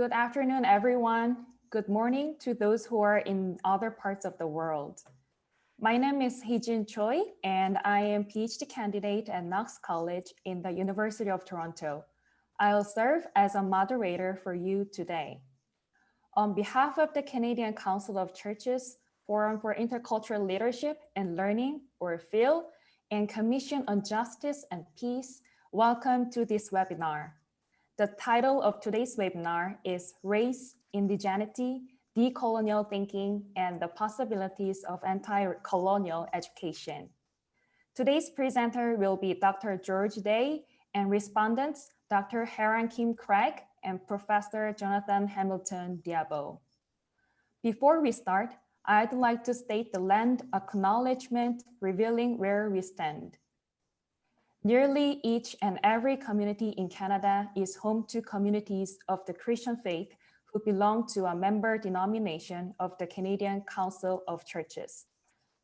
Good afternoon, everyone. Good morning to those who are in other parts of the world. My name is Heejin Choi, and I am PhD candidate at Knox College in the University of Toronto. I'll serve as a moderator for you today. On behalf of the Canadian Council of Churches, Forum for Intercultural Leadership and Learning, or PHIL, and Commission on Justice and Peace, welcome to this webinar. The title of today's webinar is Race, Indigeneity, Decolonial Thinking, and the Possibilities of Anti-Colonial Education. Today's presenter will be Dr. George Day, and respondents Dr. Heran Kim Craig and Professor Jonathan Hamilton Diabo. Before we start, I'd like to state the land acknowledgement revealing where we stand. Nearly each and every community in Canada is home to communities of the Christian faith who belong to a member denomination of the Canadian Council of Churches.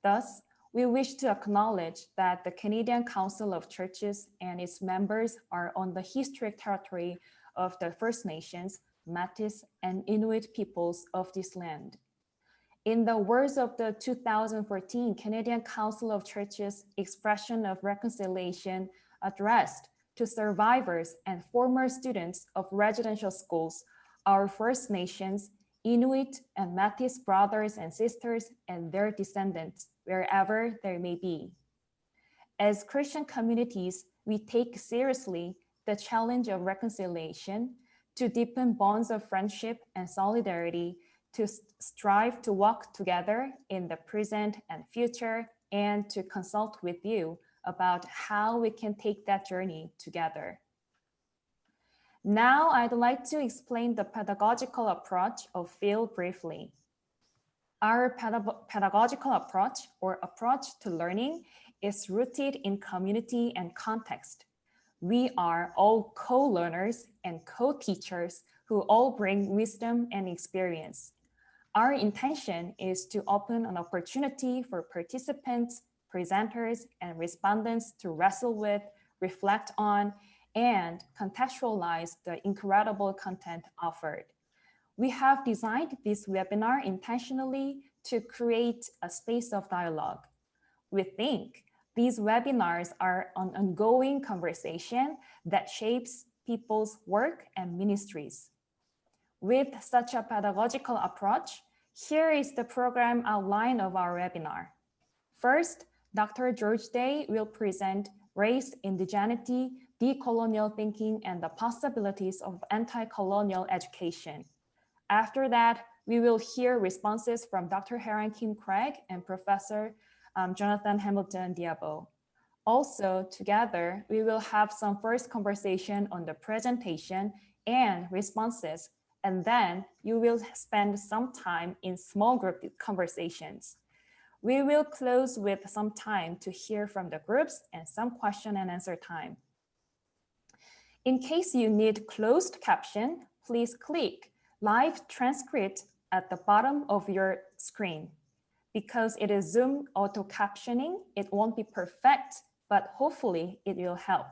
Thus, we wish to acknowledge that the Canadian Council of Churches and its members are on the historic territory of the First Nations, Métis, and Inuit peoples of this land. In the words of the 2014 Canadian Council of Churches expression of reconciliation addressed to survivors and former students of residential schools, our First Nations, Inuit, and Métis brothers and sisters and their descendants, wherever they may be. As Christian communities, we take seriously the challenge of reconciliation to deepen bonds of friendship and solidarity, to strive to walk together in the present and future, and to consult with you about how we can take that journey together. Now, I'd like to explain the pedagogical approach of PHIL briefly. Our pedagogical approach, or approach to learning, is rooted in community and context. We are all co-learners and co-teachers who all bring wisdom and experience. Our intention is to open an opportunity for participants, presenters, and respondents to wrestle with, reflect on, and contextualize the incredible content offered. We have designed this webinar intentionally to create a space of dialogue. We think these webinars are an ongoing conversation that shapes people's work and ministries. With such a pedagogical approach, here is the program outline of our webinar. First, Dr. George Day will present Race, Indigeneity, Decolonial Thinking, and the Possibilities of Anti-Colonial Education. After that, we will hear responses from Dr. Heran Kim Craig and Professor Jonathan Hamilton Diabo. Also, together, we will have some first conversation on the presentation and responses, and then you will spend some time in small group conversations. We will close with some time to hear from the groups and some question and answer time. In case you need closed caption, please click live transcript at the bottom of your screen. Because it is Zoom auto captioning, it won't be perfect, but hopefully it will help.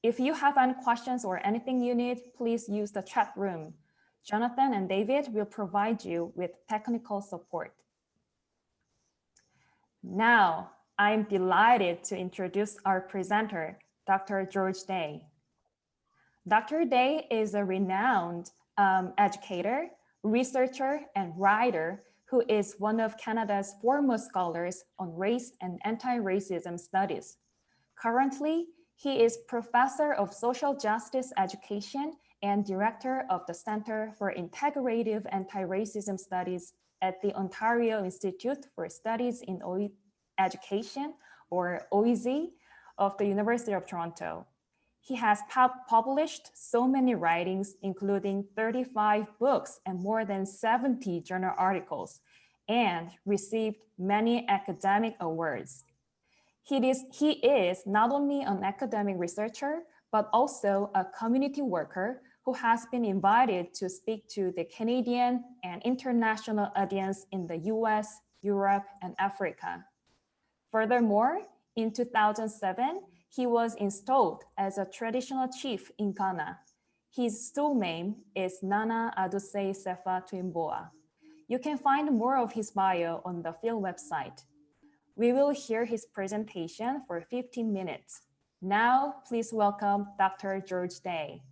If you have any questions or anything you need, please use the chat room. Jonathan and David will provide you with technical support. Now, I'm delighted to introduce our presenter, Dr. George Day. Dr. Day is a renowned educator, researcher, and writer who is one of Canada's foremost scholars on race and anti-racism studies. Currently, he is Professor of Social Justice Education and Director of the Center for Integrative Anti-Racism Studies at the Ontario Institute for Studies in Education, or OISE, of the University of Toronto. He has published so many writings, including 35 books and more than 70 journal articles, and received many academic awards. He is not only an academic researcher, but also a community worker who has been invited to speak to the Canadian and international audience in the US, Europe, and Africa. Furthermore, in 2007, he was installed as a traditional chief in Ghana. His full name is Nana Adosei Sefa Twimboa. You can find more of his bio on the Phil website. We will hear his presentation for 15 minutes. Now, please welcome Dr. George Day.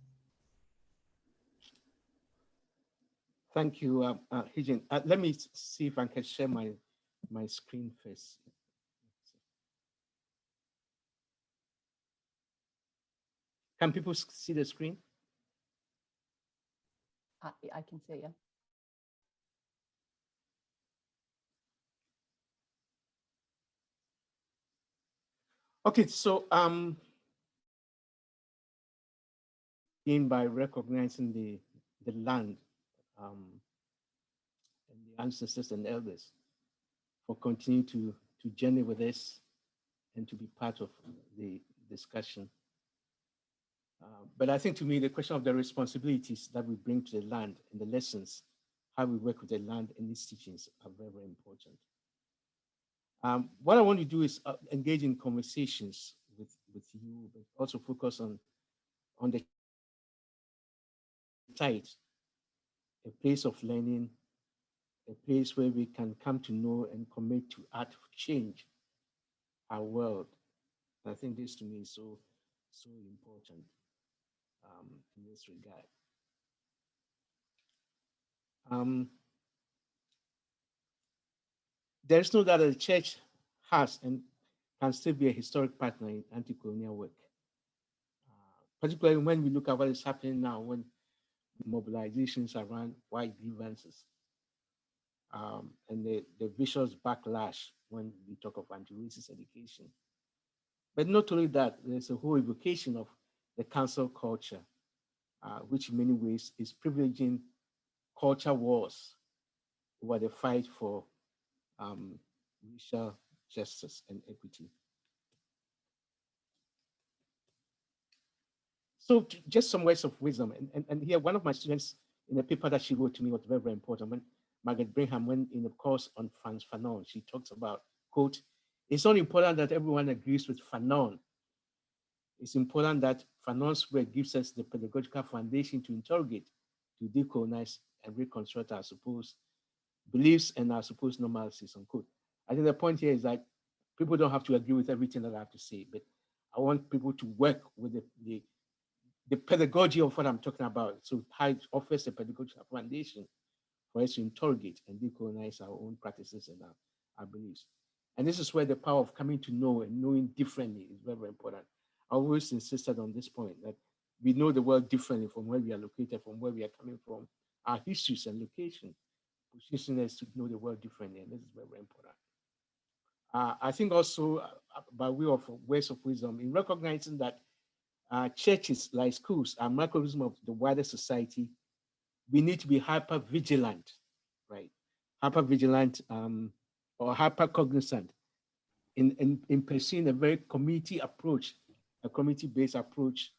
Thank you, Hijin. Let me see if I can share my screen first. Can people see the screen? I can see you. Okay, so begin by recognizing the land and the ancestors and elders for continuing to journey with us and to be part of the discussion. But I think to me, the question of the responsibilities that we bring to the land and the lessons, how we work with the land and its teachings are very, very important. What I want to do is engage in conversations with you, but also focus on the site, a place of learning, a place where we can come to know and commit to act change our world. I think this to me is so important in this regard. There's no doubt that the church has and can still be a historic partner in anti-colonial work, particularly when we look at what is happening now, when mobilizations around white grievances and the vicious backlash when we talk of anti-racist education. But not only that, there's a whole evocation of the cancel culture, which in many ways is privileging culture wars over the fight for racial justice and equity. So just some words of wisdom. And here, one of my students in a paper that she wrote to me was very, very important. When Margaret Brigham went in a course on Frantz Fanon, she talks about, quote, "It's not important that everyone agrees with Fanon. It's important that Fanon's work gives us the pedagogical foundation to interrogate, to decolonize and reconstruct our supposed beliefs and our supposed normalities," unquote. I think the point here is that people don't have to agree with everything that I have to say, but I want people to work with the pedagogy of what I'm talking about. So how it offers a pedagogical foundation for us to interrogate and decolonize our own practices and our beliefs. And this is where the power of coming to know and knowing differently is very, very important. I always insisted on this point that we know the world differently from where we are located, from where we are coming from, our histories and location, positioning us to know the world differently, and this is very, very important. I think also by way of words of wisdom, in recognizing that churches like schools are microcosm of the wider society, we need to be hyper vigilant, right? Hyper vigilant or hyper cognizant in pursuing a very community approach, a community-based approach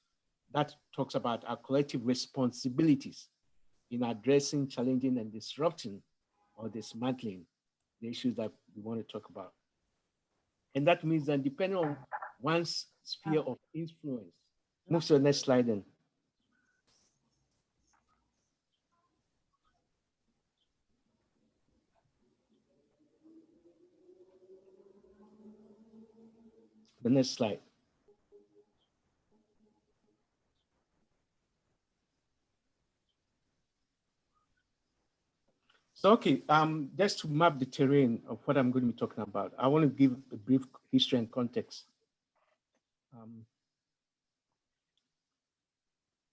that talks about our collective responsibilities in addressing, challenging, and disrupting or dismantling the issues that we want to talk about. And that means that depending on one's sphere of influence, move to the next slide then. The next slide. So, okay, just to map the terrain of what I'm going to be talking about, I want to give a brief history and context.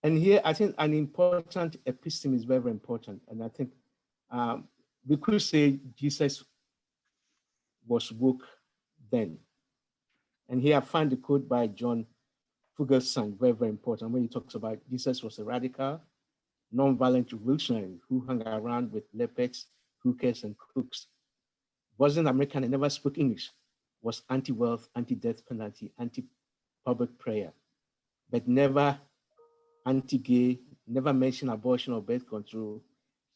And here, I think an important episteme is very, very important. And I think we could say Jesus was woke then. And here I find the quote by John Fugelsang, very, very important, when he talks about Jesus was a radical, non-violent revolutionary who hung around with leopards, hookers, and crooks. Wasn't American and never spoke English, was anti-wealth, anti-death penalty, anti-public prayer, but never anti-gay, never mentioned abortion or birth control,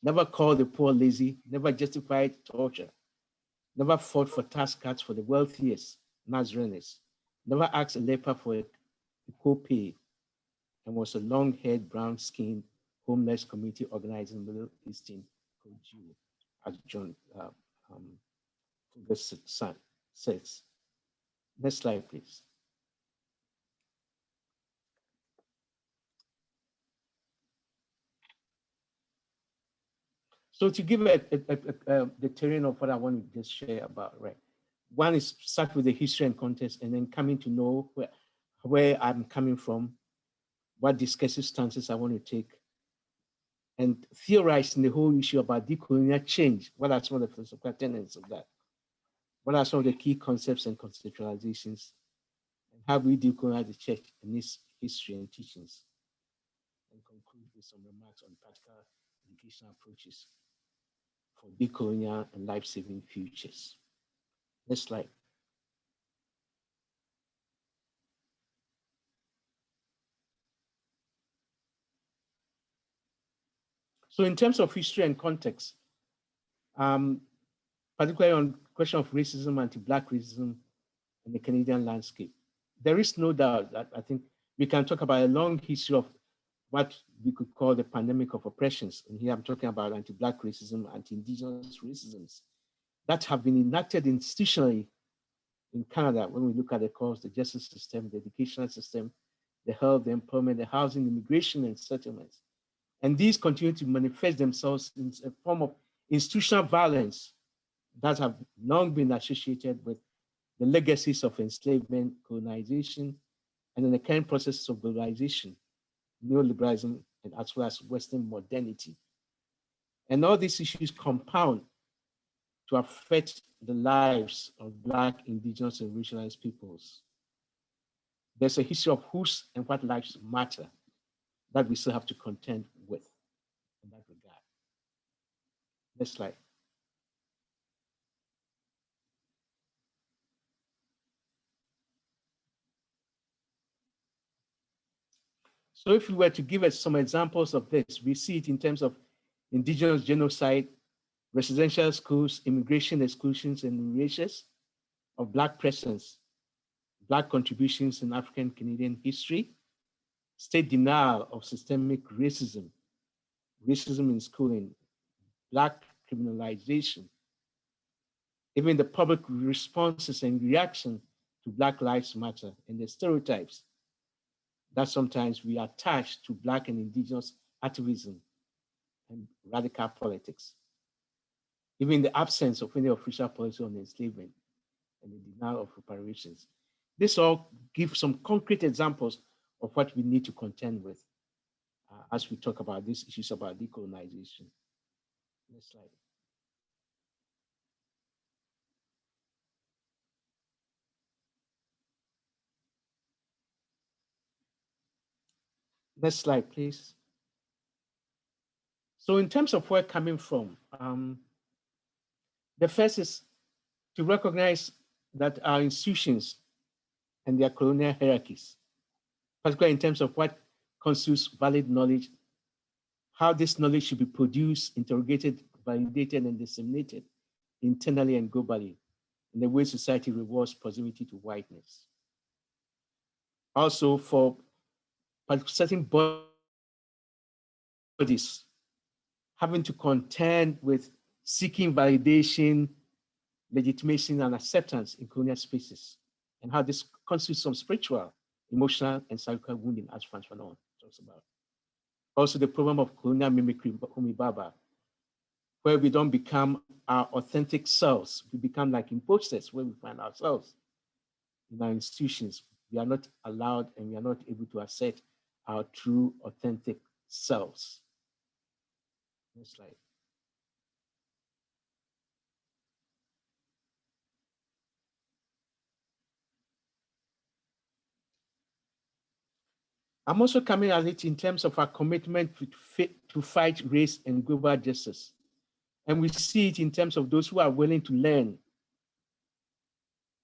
never called the poor lazy, never justified torture, never fought for tax cuts for the wealthiest Nazarenes, never asked a leper for a co-pay, and was a long-haired, brown-skinned, homeless community organizer in Middle Eastern Jew, as John Fugger's son says. Next slide, please. So to give the terrain of what I want to just share about, right? One is start with the history and context, and then coming to know where I'm coming from, what discursive stances I want to take, and theorizing the whole issue about decolonial change. What are some of the philosophical tenets of that? What are some of the key concepts and conceptualizations? And how we decolonize the church and its history and teachings? And conclude with some remarks on practical educational approaches for decolonial and life-saving futures. Next slide. So in terms of history and context, particularly on question of racism, anti-Black racism, and the Canadian landscape, there is no doubt that I think we can talk about a long history of what we could call the pandemic of oppressions. And here I'm talking about anti-Black racism, anti-Indigenous racisms that have been enacted institutionally in Canada when we look at the course, the justice system, the educational system, the health, the employment, the housing, immigration, and settlements. And these continue to manifest themselves in a form of institutional violence that have long been associated with the legacies of enslavement, colonization, and in the current processes of globalization, neoliberalism, and as well as Western modernity. And all these issues compound to affect the lives of Black, Indigenous, and racialized peoples. There's a history of whose and what lives matter that we still have to contend with in that regard. Next slide. So if we were to give us some examples of this, we see it in terms of Indigenous genocide, residential schools, immigration exclusions and erasures of Black presence, Black contributions in African Canadian history, state denial of systemic racism, racism in schooling, Black criminalization, even the public responses and reaction to Black Lives Matter, and the stereotypes that sometimes we attach to Black and Indigenous activism and radical politics. Even the absence of any official policy on enslavement and the denial of reparations. This all gives some concrete examples of what we need to contend with as we talk about these issues about decolonization. Next slide. Next slide, please. So in terms of where coming from, the first is to recognize that our institutions and their colonial hierarchies, particularly in terms of what constitutes valid knowledge, how this knowledge should be produced, interrogated, validated, and disseminated internally and globally, in the way society rewards proximity to whiteness. Also, for certain bodies having to contend with seeking validation, legitimation, and acceptance in colonial spaces, and how this constitutes some spiritual, emotional, and psychological wounding, as Franz Fanon talks about. Also, the problem of colonial mimicry, Humibaba, where we don't become our authentic selves. We become like imposters where we find ourselves in our institutions. We are not allowed and we are not able to assert our true, authentic selves. Next slide. I'm also coming at it in terms of our commitment to fight race and global justice. And we see it in terms of those who are willing to learn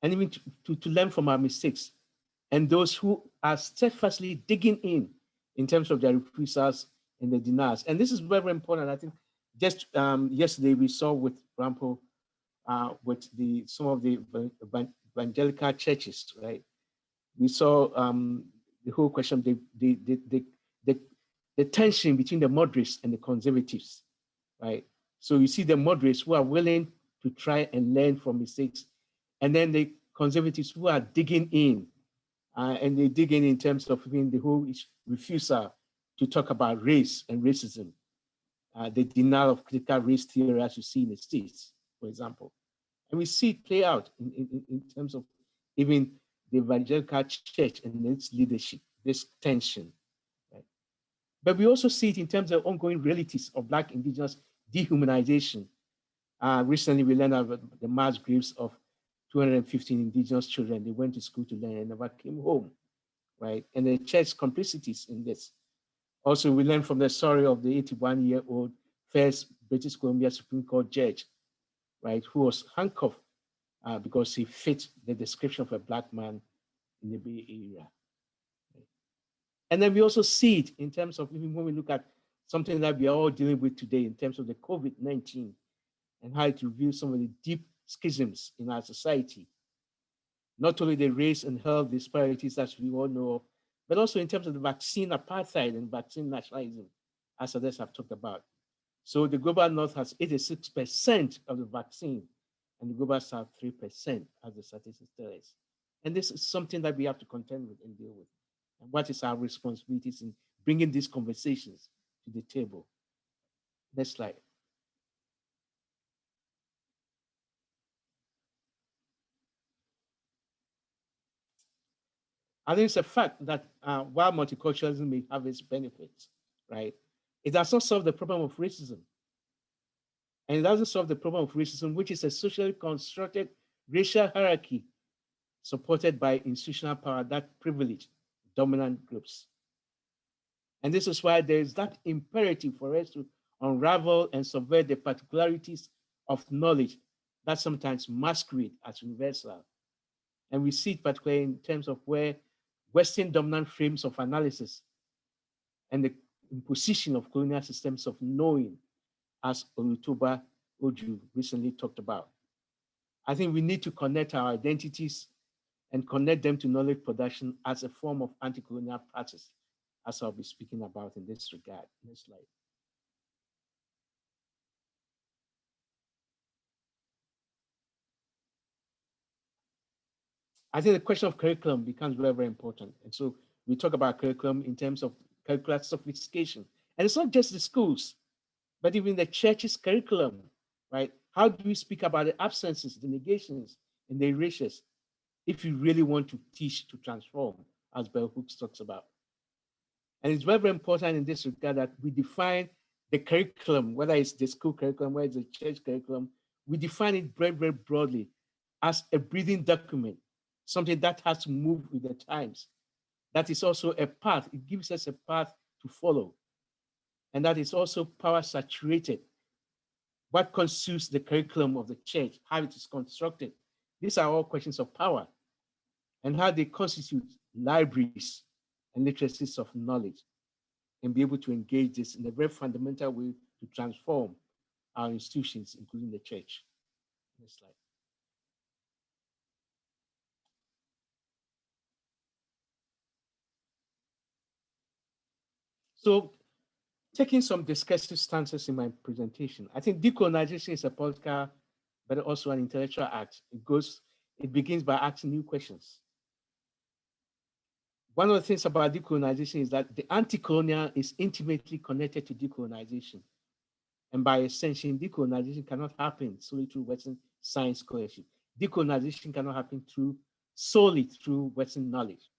and even to learn from our mistakes, and those who are steadfastly digging in terms of their reprisals and the denials. And this is very, very important. I think just yesterday we saw with, for example, with some of the evangelical churches, right? We saw the whole question of the tension between the moderates and the conservatives, right? So you see the moderates who are willing to try and learn from mistakes, and then the conservatives who are digging in, and they dig in terms of the whole refusal to talk about race and racism, the denial of critical race theory as you see in the States, for example. And we see it play out in terms of even the evangelical church and its leadership, this tension. Right? But we also see it in terms of ongoing realities of Black Indigenous dehumanization. Recently, we learned about the mass graves of 215 Indigenous children. They went to school to learn and never came home, right? And the church complicities in this. Also, we learned from the story of the 81-year-old first British Columbia Supreme Court judge, right, who was handcuffed because he fit the description of a Black man in the Bay Area. Right? And then we also see it in terms of even when we look at something that we are all dealing with today in terms of the COVID-19 and how it reveals some of the deep schisms in our society. Not only the race and health disparities that we all know of, but also in terms of the vaccine apartheid and vaccine nationalism, as others have talked about. So the global north has 86% of the vaccine, and the global south 3%, as the statistics tell us. And this is something that we have to contend with and deal with. And what is our responsibilities in bringing these conversations to the table? Next slide. I think it's a fact that while multiculturalism may have its benefits, right, it does not solve the problem of racism. And it doesn't solve the problem of racism, which is a socially constructed racial hierarchy supported by institutional power that privilege dominant groups. And this is why there is that imperative for us to unravel and subvert the particularities of knowledge that sometimes masquerade as universal. And we see it particularly in terms of where Western dominant frames of analysis and the imposition of colonial systems of knowing, as Olutoba Oju recently talked about. I think we need to connect our identities and connect them to knowledge production as a form of anti-colonial practice, as I'll be speaking about in this regard. Next slide. I think the question of curriculum becomes very, very important. And so we talk about curriculum in terms of curricular sophistication. And it's not just the schools, but even the church's curriculum, right? How do we speak about the absences, the negations, and the erasures if you really want to teach to transform, as Bell Hooks talks about? And it's very, very important in this regard that we define the curriculum, whether it's the school curriculum, whether it's the church curriculum, we define it very, very broadly as a breathing document, something that has to move with the times. That is also a path. It gives us a path to follow. And that is also power saturated. What constitutes the curriculum of the church, how it is constructed. These are all questions of power and how they constitute libraries and literacies of knowledge and be able to engage this in a very fundamental way to transform our institutions, including the church. Next slide. So taking some discursive stances in my presentation, I think decolonization is a political, but also an intellectual act. It begins by asking new questions. One of the things about decolonization is that the anti-colonial is intimately connected to decolonization. And by extension, decolonization cannot happen solely through Western science scholarship. Decolonization cannot happen solely through Western knowledge.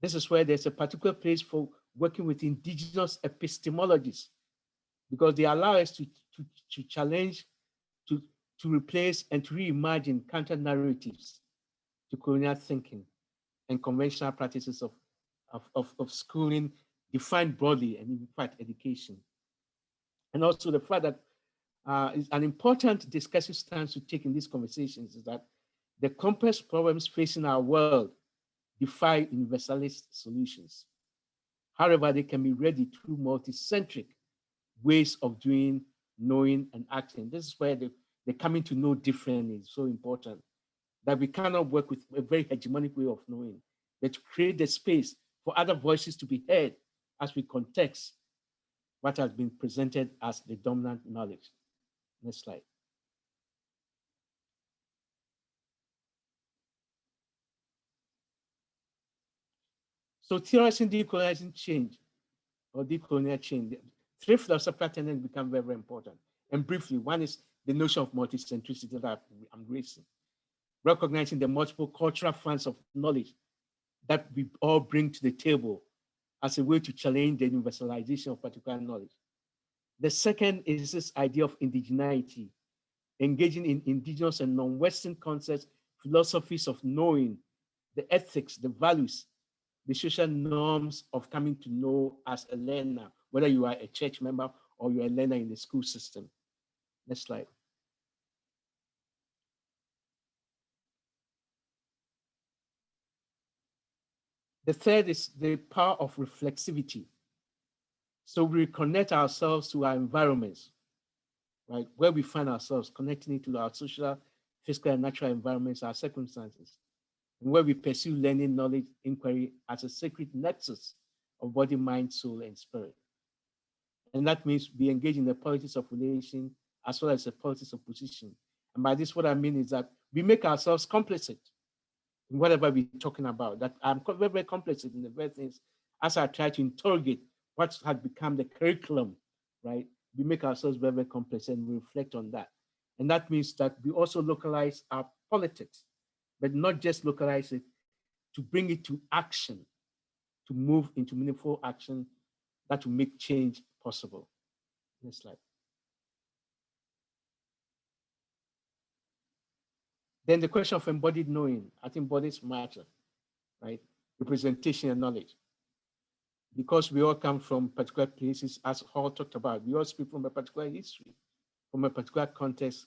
This is where there's a particular place for working with indigenous epistemologies, because they allow us to challenge, to replace, and to reimagine counter narratives to colonial thinking and conventional practices of schooling defined broadly and in fact education. And also the fact that is an important discursive stance to take in these conversations is that the complex problems facing our world defy universalist solutions. However, they can be read through multicentric ways of doing, knowing, and acting. This is where the coming to know differently is so important, that we cannot work with a very hegemonic way of knowing. but to create the space for other voices to be heard as we context what has been presented as the dominant knowledge. Next slide. So theorizing decolonizing change or decolonial change, three philosophical tenets become very, very important. And briefly, one is the notion of multicentricity that I'm raising, recognizing the multiple cultural fronts of knowledge that we all bring to the table as a way to challenge the universalization of particular knowledge. The second is this idea of indigeneity, engaging in indigenous and non-Western concepts, philosophies of knowing, the ethics, the values, the social norms of coming to know as a learner, whether you are a church member or you're a learner in the school system. Next slide. The third is the power of reflexivity. So we connect ourselves to our environments, right? Where we find ourselves, connecting it to our social, physical, and natural environments, our circumstances, and where we pursue learning, knowledge, inquiry as a sacred nexus of body, mind, soul, and spirit. And that means we engage in the politics of relation as well as the politics of position. And by this, what I mean is that we make ourselves complicit in whatever we're talking about. That I'm very, very complicit in the very things as I try to interrogate what has become the curriculum, right? We make ourselves very, very complicit and we reflect on that. And that means that we also localize our politics, but not just localize it, to bring it to action, to move into meaningful action that will make change possible. Next slide. Then the question of embodied knowing. I think bodies matter, right? Representation and knowledge. Because we all come from particular places, as Hall talked about, we all speak from a particular history, from a particular context,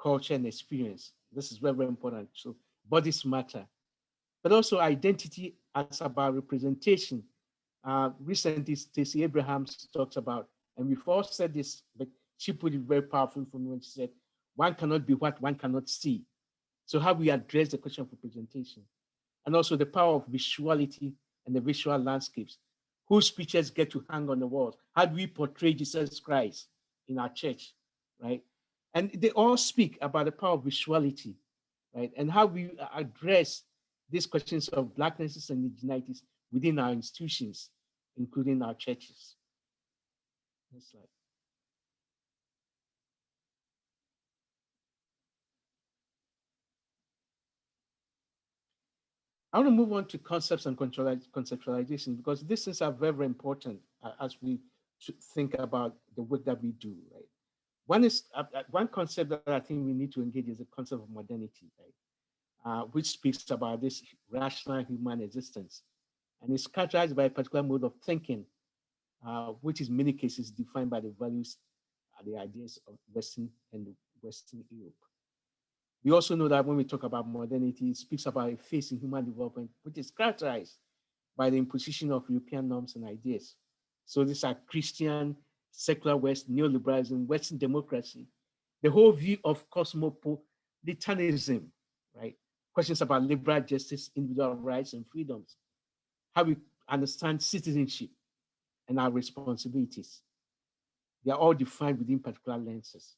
culture, and experience. This is very, very important. So bodies matter. But also identity as about representation. Recently, Stacey Abrahams talks about, and we've all said this, but she put it very powerfully for me when she said, one cannot be what one cannot see. So how we address the question of representation, and also the power of visuality and the visual landscapes. Whose pictures get to hang on the walls? How do we portray Jesus Christ in our church, right? And they all speak about the power of visuality, right? And how we address these questions of Blacknesses and Indigenities within our institutions, including our churches. Next slide. I want to move on to concepts and conceptualization because these things are very, very important as we think about the work that we do, right? One is one concept that I think we need to engage is the concept of modernity, right? Which speaks about this rational human existence. And it's characterized by a particular mode of thinking, which is in many cases defined by the values, the ideas of Western and Western Europe. We also know that when we talk about modernity, it speaks about a phase in human development, which is characterized by the imposition of European norms and ideas. So these are Christian, secular West, neoliberalism, Western democracy, the whole view of cosmopolitanism, right? Questions about liberal justice, individual rights and freedoms, how we understand citizenship and our responsibilities. They are all defined within particular lenses.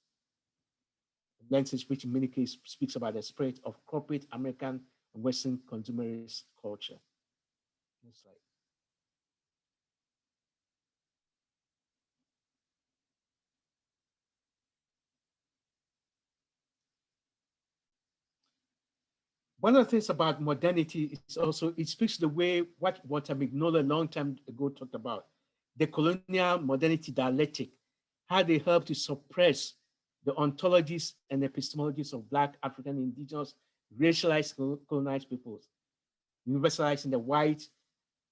Lenses which in many cases speaks about the spirit of corporate American and Western consumerist culture. Next slide. One of the things about modernity is also, it speaks the way what Walter Mignolo a long time ago talked about, the colonial modernity dialectic, how they help to suppress the ontologies and epistemologies of Black, African, Indigenous, racialized, colonized peoples, universalizing the white,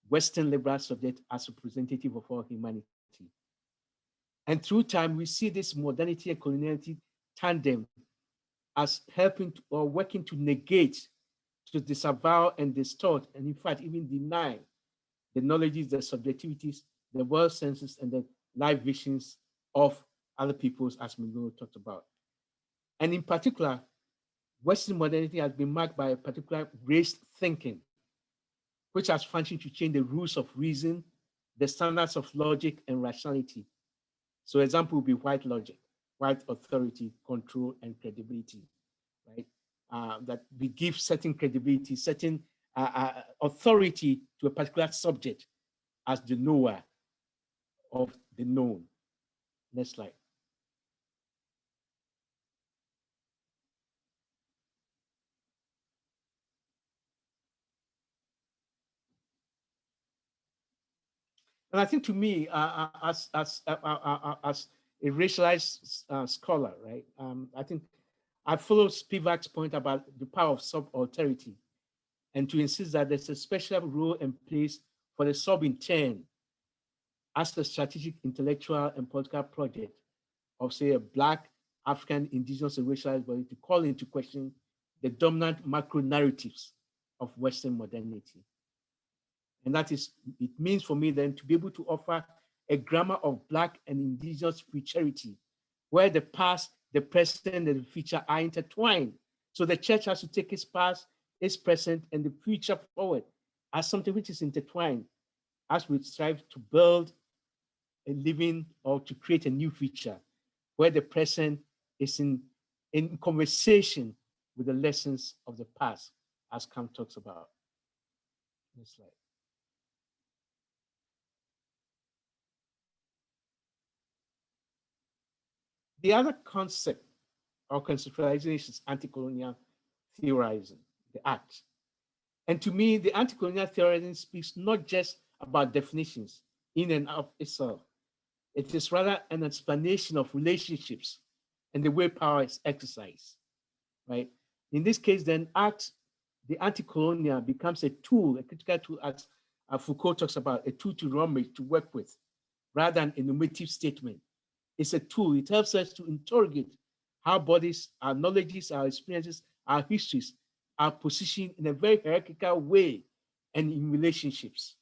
Western liberal subject as representative of all humanity. And through time, we see this modernity and coloniality tandem as helping to, or working to negate, to disavow and distort, and in fact, even deny the knowledges, the subjectivities, the world senses, and the life visions of other peoples, as Miguel talked about. And in particular, Western modernity has been marked by a particular race thinking, which has functioned to change the rules of reason, the standards of logic and rationality. So example would be white logic, white authority, control, and credibility, right? That we give certain credibility, certain authority to a particular subject as the knower of the known. Next slide. And I think to me, as a racialized scholar, right? I think I follow Spivak's point about the power of subalterity, and to insist that there's a special role and place for the subaltern as a strategic, intellectual, and political project of, say, a Black, African, Indigenous, and racialized body to call into question the dominant macro narratives of Western modernity. And that is, it means for me then to be able to offer a grammar of Black and Indigenous futurity, where the past, the present, and the future are intertwined. So the church has to take its past, its present, and the future forward as something which is intertwined as we strive to build a living or to create a new future, where the present is in conversation with the lessons of the past, as Kant talks about. Next slide. The other concept or conceptualization is anti-colonial theorizing, the act. And to me, the anti-colonial theorizing speaks not just about definitions in and of itself. It is rather an explanation of relationships and the way power is exercised, right? In this case, then, act, the anti-colonial becomes a tool, a critical tool, as Foucault talks about, a tool to rummage, to work with, rather than a normative statement. It's a tool. It helps us to interrogate how bodies, our knowledges, our experiences, our histories are positioned in a very hierarchical way and in relationships.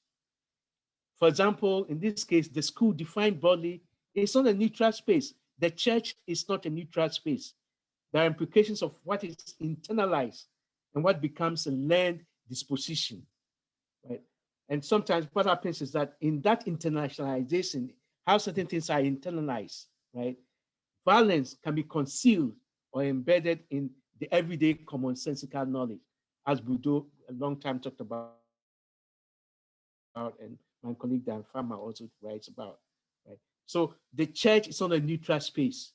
For example, in this case, the school defined broadly is not a neutral space. The church is not a neutral space. There are implications of what is internalized and what becomes a learned disposition, right? And sometimes what happens is that in that internationalization, how certain things are internalized, right? Violence can be concealed or embedded in the everyday commonsensical knowledge, as Boudreaux a long time talked about, and my colleague Dan Farmer also writes about, right? So the church is not a neutral space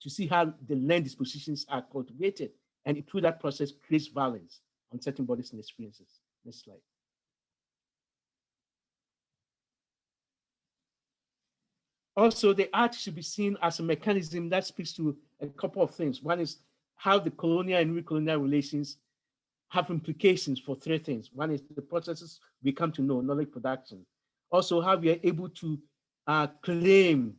to see how the learned dispositions are cultivated, and through that process creates violence on certain bodies and experiences. Next slide. Also, the art should be seen as a mechanism that speaks to a couple of things. One is how the colonial and recolonial relations have implications for three things. One is the processes we come to know, knowledge production. Also, how we are able to claim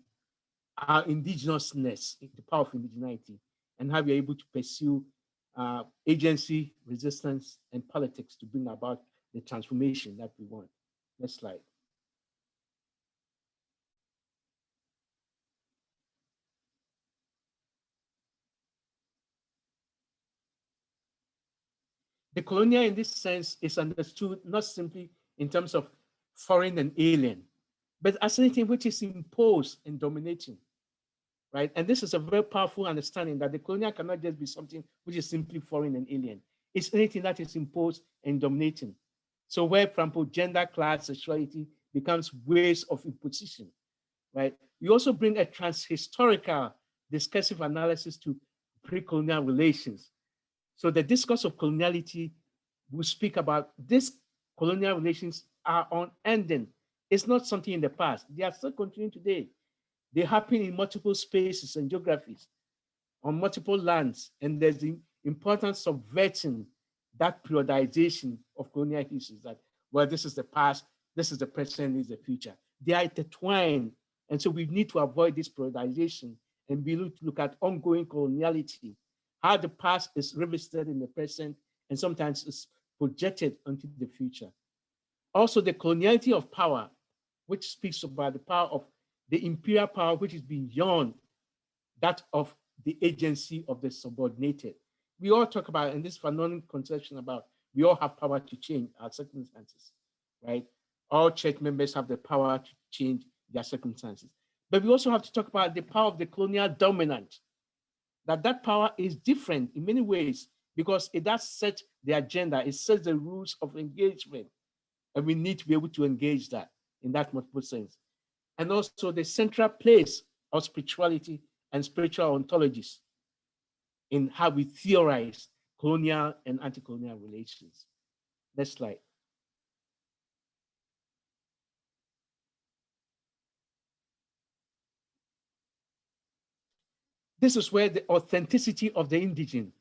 our indigenousness, the power of indigeneity, and how we are able to pursue agency, resistance, and politics to bring about the transformation that we want. Next slide. The colonial in this sense is understood not simply in terms of foreign and alien, but as anything which is imposed and dominating, right? And this is a very powerful understanding that the colonial cannot just be something which is simply foreign and alien. It's anything that is imposed and dominating. So where, for example, gender, class, sexuality becomes ways of imposition, right? We also bring a transhistorical discursive analysis to pre-colonial relations. So the discourse of coloniality will speak about these colonial relations are unending. It's not something in the past. They are still continuing today. They happen in multiple spaces and geographies, on multiple lands, and there's the importance of subverting that periodization of colonial histories that, well, this is the past, this is the present, this is the future. They are intertwined, and so we need to avoid this periodization and we look at ongoing coloniality, how the past is revisited in the present and sometimes is projected into the future. Also, the coloniality of power, which speaks about the power of the imperial power, which is beyond that of the agency of the subordinated. We all talk about in this Fanon conception about we all have power to change our circumstances, right? All church members have the power to change their circumstances. But we also have to talk about the power of the colonial dominant, that power is different in many ways because it does set the agenda, it sets the rules of engagement, and we need to be able to engage that in that multiple sense. And also the central place of spirituality and spiritual ontologies in how we theorize colonial and anti-colonial relations. Next slide. This is where the authenticity of the indigene,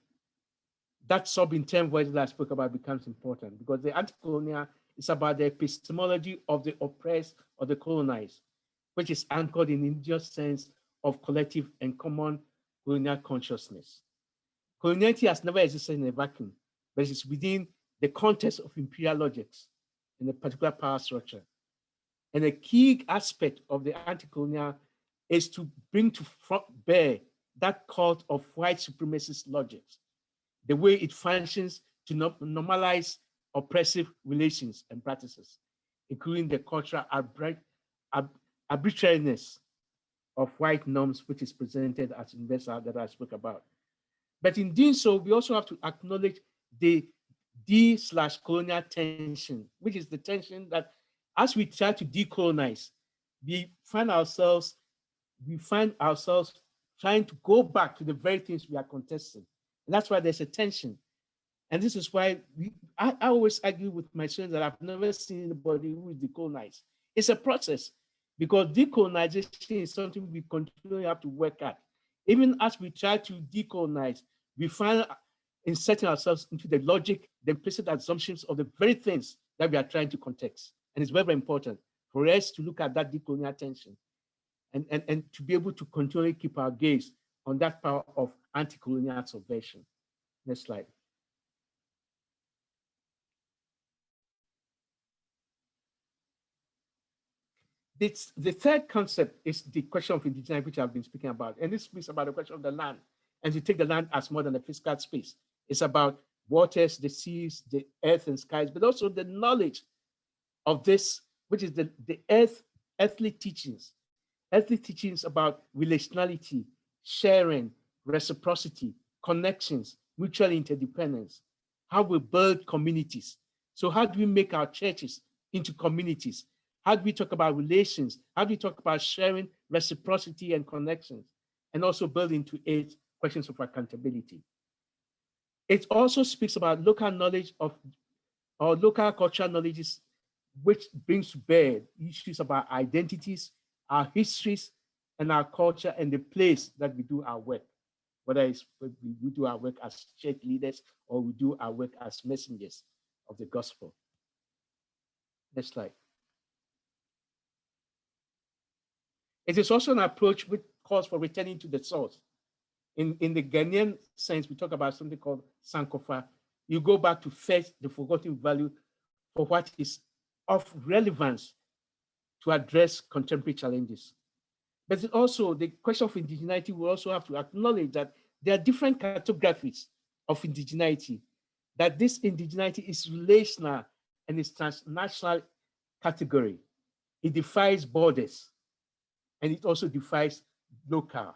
that sub-intent word that I spoke about, becomes important, because the anti-colonial is about the epistemology of the oppressed or the colonized, which is anchored in the indigenous sense of collective and common colonial consciousness. Coloniality has never existed in a vacuum, but it's within the context of imperial logics in a particular power structure. And a key aspect of the anti-colonial is to bring to bear that cult of white supremacist logics, the way it functions to normalize oppressive relations and practices, including the cultural arbitrariness of white norms, which is presented as universal that I spoke about. But in doing so, we also have to acknowledge the D/colonial tension, which is the tension that as we try to decolonize, we find ourselves trying to go back to the very things we are contesting. And that's why there's a tension. And this is why I always argue with my students that I've never seen anybody who is decolonized. It's a process, because decolonization is something we continually have to work at. Even as we try to decolonize, we find inserting ourselves into the logic, the implicit assumptions of the very things that we are trying to context. And it's very, very important for us to look at that decolonial tension and to be able to continually keep our gaze on that power of anti-colonial subversion. Next slide. The third concept is the question of indigeneity, which I've been speaking about. And this speaks about the question of the land. And to take the land as more than a physical space. It's about waters, the seas, the earth and skies, but also the knowledge of this, which is the earthly teachings about relationality, sharing, reciprocity, connections, mutual interdependence, how we build communities. So how do we make our churches into communities? How do we talk about relations? How do we talk about sharing, reciprocity, and connections? And also build into it questions of accountability. It also speaks about local knowledge of, or local cultural knowledges, which brings to bear issues about identities, our histories, and our culture, and the place that we do our work, whether it's we do our work as church leaders or we do our work as messengers of the gospel. Next slide. It is also an approach which calls for returning to the source. In the Ghanaian sense, we talk about something called Sankofa. You go back to fetch the forgotten value for what is of relevance to address contemporary challenges. But also the question of indigeneity, we also have to acknowledge that there are different cartographies of indigeneity, that this indigeneity is relational and is transnational category. It defies borders and it also defies local.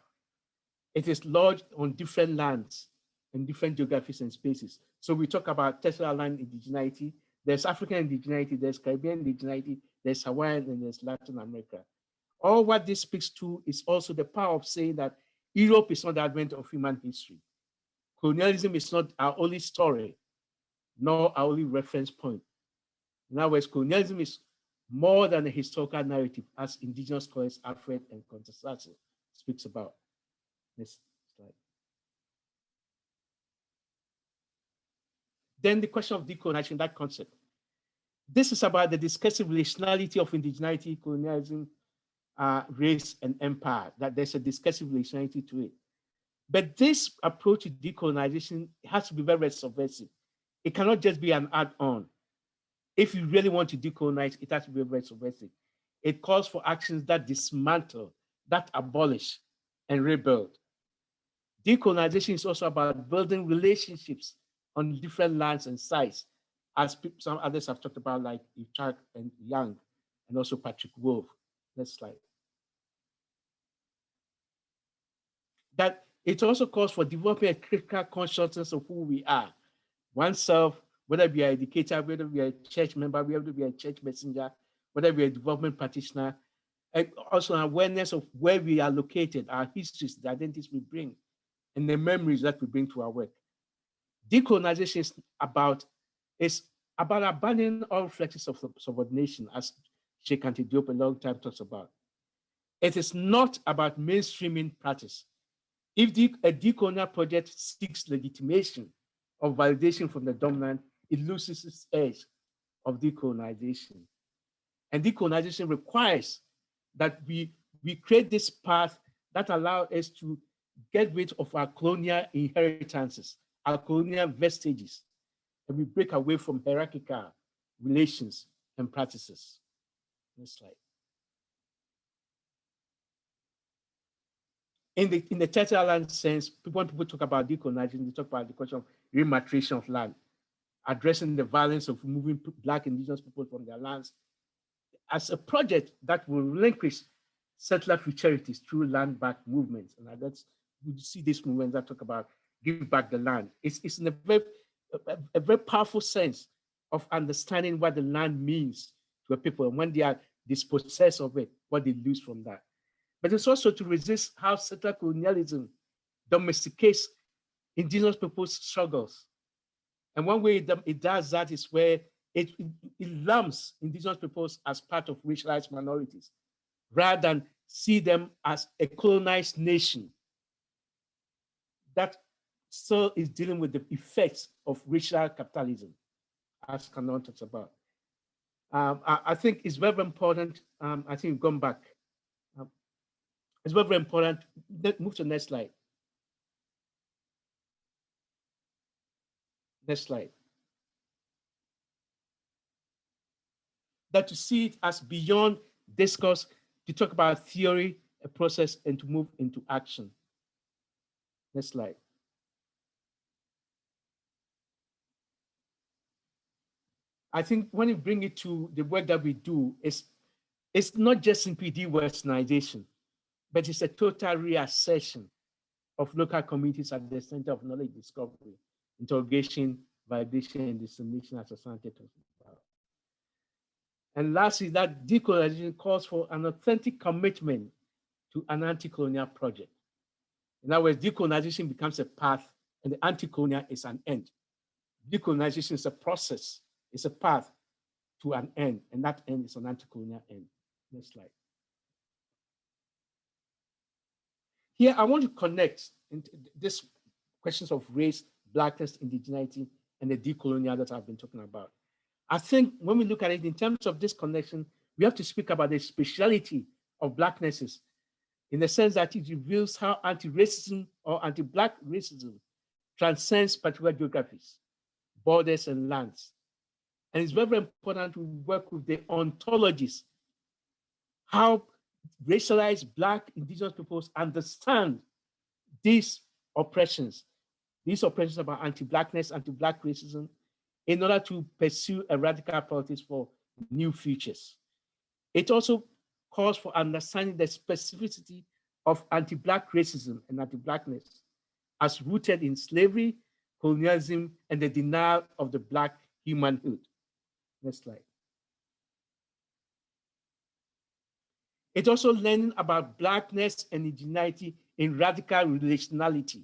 It is lodged on different lands and different geographies and spaces. So we talk about terrestrial land indigeneity, there's African indigeneity, there's Caribbean indigeneity, there's Hawaiian, and there's Latin America. All what this speaks to is also the power of saying that Europe is not the advent of human history. Colonialism is not our only story, nor our only reference point. In other words, colonialism is more than a historical narrative, as indigenous scholars Alfred and Constance speaks about. Next slide. Then the question of decolonization, that concept. This is about the discursive relationality of indigeneity, colonialism, race, and empire, that there's a discursive relationality to it. But this approach to decolonization has to be very, very subversive. It cannot just be an add-on. If you really want to decolonize, it has to be very subversive. It calls for actions that dismantle, that abolish, and rebuild. Decolonization is also about building relationships on different lands and sites as some others have talked about, like Ichak and Young, and also Patrick Wolf. Next slide. That it also calls for developing a critical consciousness of who we are, oneself, whether we are an educator, whether we are a church member, whether we are a church messenger, whether we are a development practitioner, and also an awareness of where we are located, our histories, the identities we bring, and the memories that we bring to our work. Decolonization is about abandoning all reflexes of subordination, as Sheikh Anta Diop a long time talks about. It is not about mainstreaming practice. If a decolonial project seeks legitimation or validation from the dominant, it loses its edge of decolonization. And decolonization requires that we create this path that allows us to get rid of our colonial inheritances, our colonial vestiges, and we break away from hierarchical relations and practices. Next slide. In the tertiary land sense, when people talk about decolonization, they talk about the question of rematriation of land, addressing the violence of removing Black indigenous people from their lands as a project that will relinquish settler futurities through land back movements. And that's, you see this movement that talk about give back the land. It's in a very powerful sense of understanding what the land means to a people, and when they are dispossessed of it, what they lose from that. But it's also to resist how settler colonialism domesticates indigenous people's struggles. And one way it does that is where it lumps indigenous peoples as part of racialized minorities, rather than see them as a colonized nation that still is dealing with the effects of racial capitalism, as Canon talks about. I think it's very important. I think going back, it's very important. Move to the next slide. Next slide. That to see it as beyond discourse, to talk about theory, a process, and to move into action. Next slide. I think when you bring it to the work that we do, it's not just simply de-Westernization, but it's a total reassertion of local communities at the center of knowledge discovery, interrogation, validation, and dissemination as society talks about. And lastly, that decolonization calls for an authentic commitment to an anti-colonial project. In other words, decolonization becomes a path and the anti-colonial is an end. Decolonization is a process, it's a path to an end, and that end is an anti-colonial end. Next slide. Here, I want to connect these questions of race, Blackness, indigeneity, and the decolonial that I've been talking about. I think when we look at it in terms of this connection, we have to speak about the speciality of Blacknesses in the sense that it reveals how anti-racism or anti-Black racism transcends particular geographies, borders, and lands. And it's very, very important to work with the ontologies, how racialized Black indigenous peoples understand these oppressions about anti-Blackness, anti-Black racism, in order to pursue a radical politics for new futures. It also calls for understanding the specificity of anti-Black racism and anti-Blackness as rooted in slavery, colonialism, and the denial of the Black humanhood. Next slide. It's also learning about Blackness and indigeneity in radical relationality.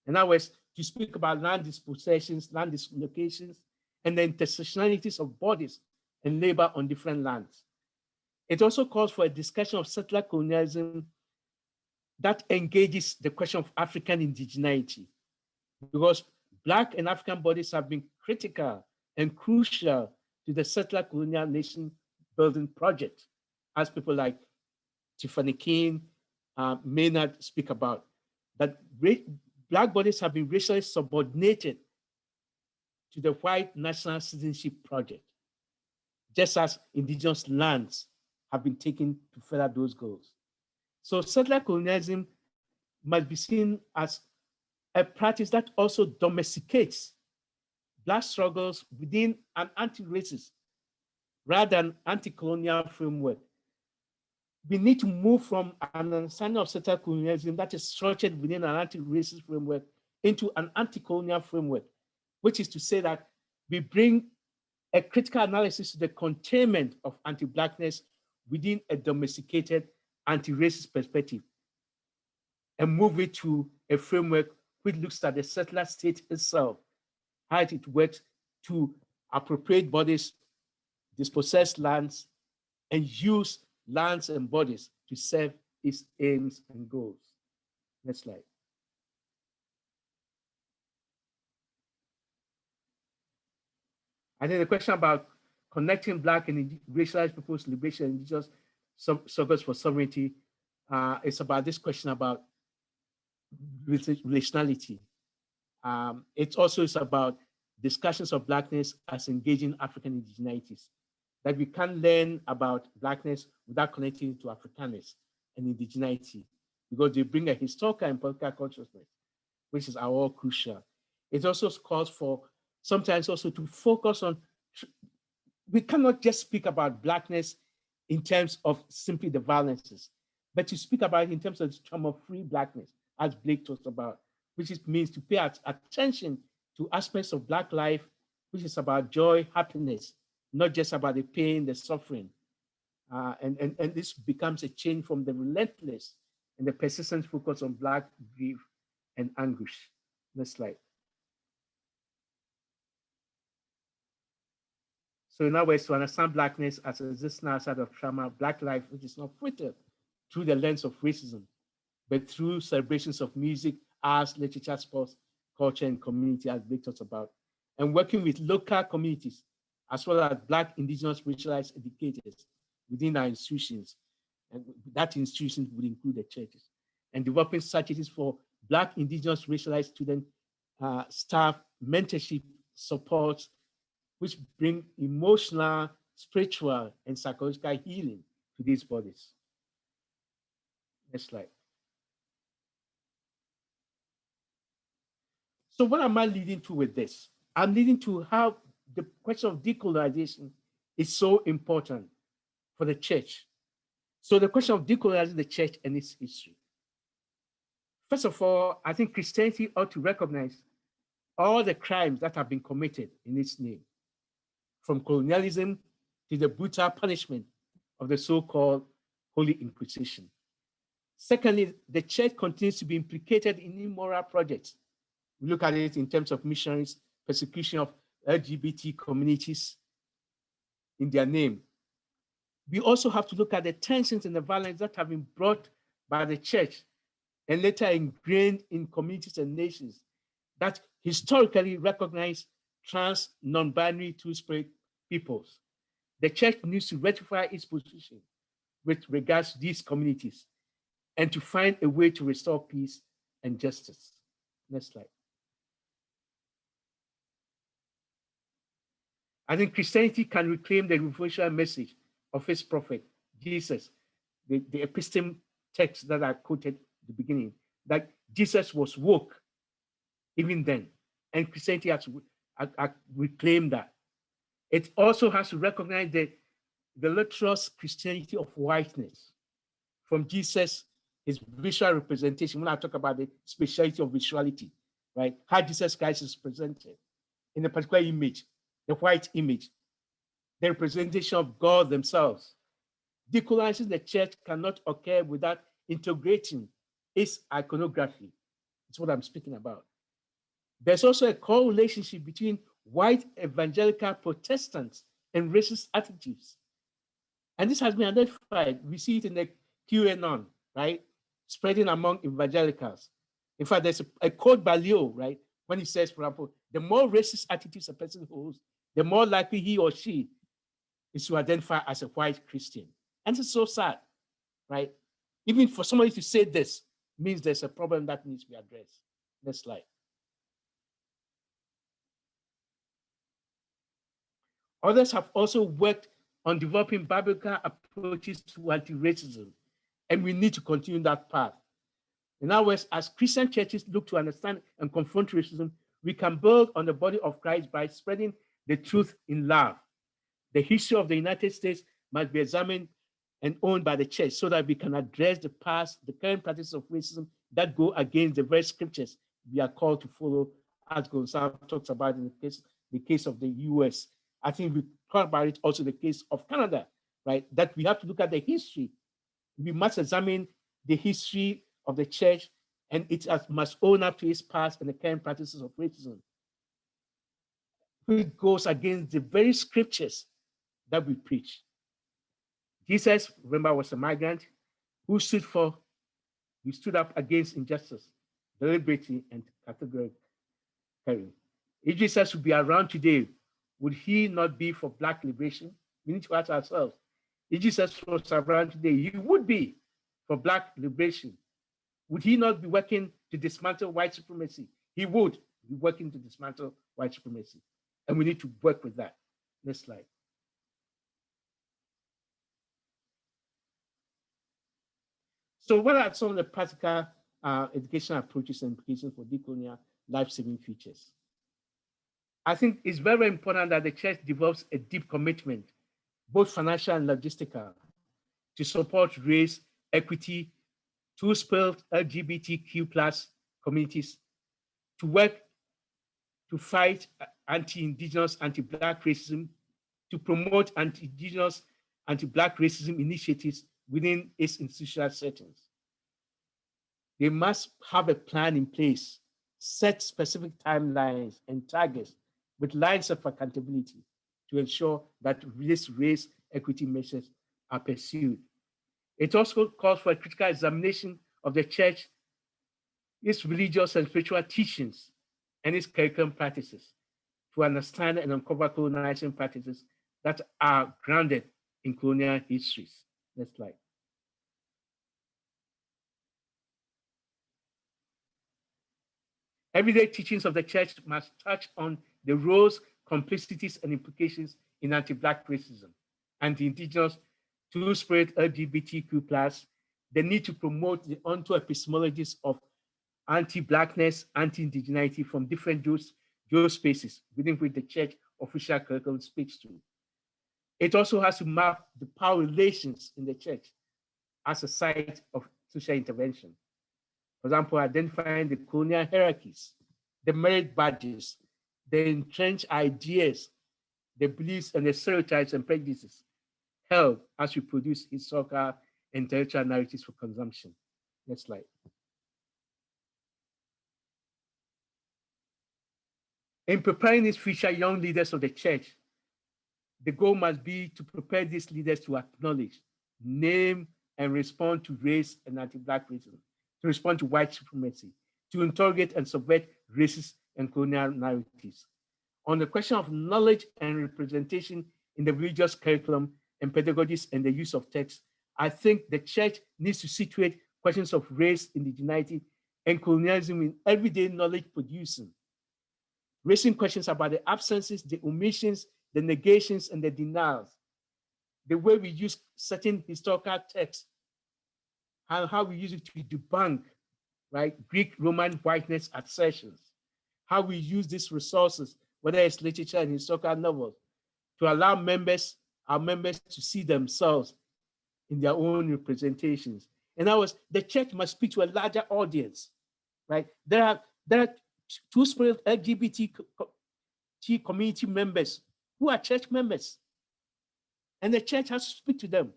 In other words, to speak about land dispossessions, land dislocations, and the intersectionalities of bodies and labor on different lands. It also calls for a discussion of settler colonialism that engages the question of African indigeneity, because Black and African bodies have been critical and crucial to the settler colonial nation building project, as people like Tiffany King, Maynard speak about, that Black bodies have been racially subordinated to the white national citizenship project, just as indigenous lands have been taken to further those goals. So settler colonialism must be seen as a practice that also domesticates Black struggles within an anti-racist rather than anti-colonial framework. We need to move from an understanding of settler colonialism that is structured within an anti-racist framework into an anti-colonial framework, which is to say that we bring a critical analysis to the containment of anti-Blackness within a domesticated anti-racist perspective and move it to a framework which looks at the settler state itself, how it works to appropriate bodies, dispossess lands, and use lands and bodies to serve its aims and goals. Next slide. I think the question about connecting Black and racialized people's liberation and indigenous struggles for sovereignty is about this question about relationality. It also is about discussions of Blackness as engaging African indigeneities, that we can learn about Blackness without connecting it to Africanness and indigeneity, because they bring a historical and political consciousness, which is all crucial. It also calls for sometimes also to focus on, we cannot just speak about Blackness in terms of simply the violences, but to speak about it in terms of trauma-free Blackness, as Blake talks about, which means to pay attention to aspects of Black life, which is about joy, happiness, not just about the pain, the suffering. And this becomes a change from the relentless and the persistent focus on Black grief and anguish. Next slide. So in other words, to understand Blackness as a existence outside of trauma, Black life, which is not filtered through the lens of racism, but through celebrations of music, arts, literature, sports, culture, and community, as Blake talks about, and working with local communities, as well as Black, Indigenous, racialized educators within our institutions. And that institutions would include the churches, and developing strategies for Black, Indigenous, racialized student staff, mentorship, support, which bring emotional, spiritual, and psychological healing to these bodies. Next slide. So what am I leading to with this? I'm leading to how the question of decolonization is so important for the church. So the question of decolonizing the church and its history. First of all, I think Christianity ought to recognize all the crimes that have been committed in its name, from colonialism to the brutal punishment of the so-called Holy Inquisition. Secondly, the church continues to be implicated in immoral projects. We look at it in terms of missionaries, persecution of LGBT communities in their name. We also have to look at the tensions and the violence that have been brought by the church and later ingrained in communities and nations that historically recognize trans, non-binary, two-spirit peoples. The church needs to rectify its position with regards to these communities and to find a way to restore peace and justice. Next slide. I think Christianity can reclaim the revolutionary message of its prophet, Jesus, the episteme text that I quoted at the beginning, that Jesus was woke even then, and Christianity has to reclaim that. It also has to recognize the literous Christianity of whiteness from Jesus, his visual representation. When I talk about the speciality of visuality, right? How Jesus Christ is presented in a particular image, the white image, the representation of God themselves. Decolonizing the church cannot occur without integrating its iconography. That's what I'm speaking about. There's also a core relationship between white evangelical Protestants and racist attitudes. And this has been identified. We see it in the QAnon, right? Spreading among evangelicals. In fact, there's a quote by Leo, right? When he says, for example, the more racist attitudes a person holds, the more likely he or she is to identify as a white Christian. And it's so sad, right? Even for somebody to say this means there's a problem that needs to be addressed. Next slide. Others have also worked on developing biblical approaches to anti-racism, and we need to continue that path. In other words, as Christian churches look to understand and confront racism, We can build on the body of Christ by spreading the truth in love. The history of the United States must be examined and owned by the church so that we can address the past, the current practices of racism that go against the very scriptures we are called to follow, as Gonzalo talks about in the case of the US. I think we talk about it also the case of Canada, right? That we have to look at the history. We must examine the history of the church, and it must own up to its past and the current practices of racism, which goes against the very scriptures that we preach. Jesus, remember, was a migrant who stood up against injustice, deliberately and categorically. If Jesus would be around today, would he not be for Black liberation? We need to ask ourselves. If Jesus was around today, he would be for Black liberation. Would he not be working to dismantle white supremacy? He would be working to dismantle white supremacy. And we need to work with that. Next slide. So what are some of the practical educational approaches and implications for decolonial life-saving futures? I think it's very important that the church develops a deep commitment, both financial and logistical, to support race, equity, two-spilled LGBTQ+ communities, to work to fight anti-Indigenous, anti-Black racism, to promote anti-Indigenous, anti-Black racism initiatives within its institutional settings. They must have a plan in place, set specific timelines and targets with lines of accountability to ensure that this race equity measures are pursued. It also calls for a critical examination of the church, its religious and spiritual teachings, and its curriculum practices to understand and uncover colonizing practices that are grounded in colonial histories. Next slide. Everyday teachings of the church must touch on the roles, complexities, and implications in anti-Black racism, anti-Indigenous, two-spirit LGBTQ+, the need to promote the onto epistemologies of anti-Blackness, anti-Indigeneity from different spaces within which the church official curriculum speaks to. It also has to map the power relations in the church as a site of social intervention. For example, identifying the colonial hierarchies, the merit badges, the entrenched ideas, the beliefs and the stereotypes and prejudices held as we produce historical and intellectual narratives for consumption. Next slide. In preparing these future young leaders of the church, the goal must be to prepare these leaders to acknowledge, name, and respond to race and anti-Black racism, to respond to white supremacy, to interrogate and subvert racist and colonial narratives. On the question of knowledge and representation in the religious curriculum and pedagogies and the use of text, I think the church needs to situate questions of race, indigeneity, and colonialism in everyday knowledge producing, raising questions about the absences, the omissions, the negations, and the denials, the way we use certain historical texts, and how we use it to debunk, right, Greek Roman whiteness assertions, how we use these resources, whether it's literature and historical novels, to allow our members to see themselves in their own representations. In other words, the church must speak to a larger audience, right? There are two-spirit LGBT community members who are church members, and the church has to speak to them,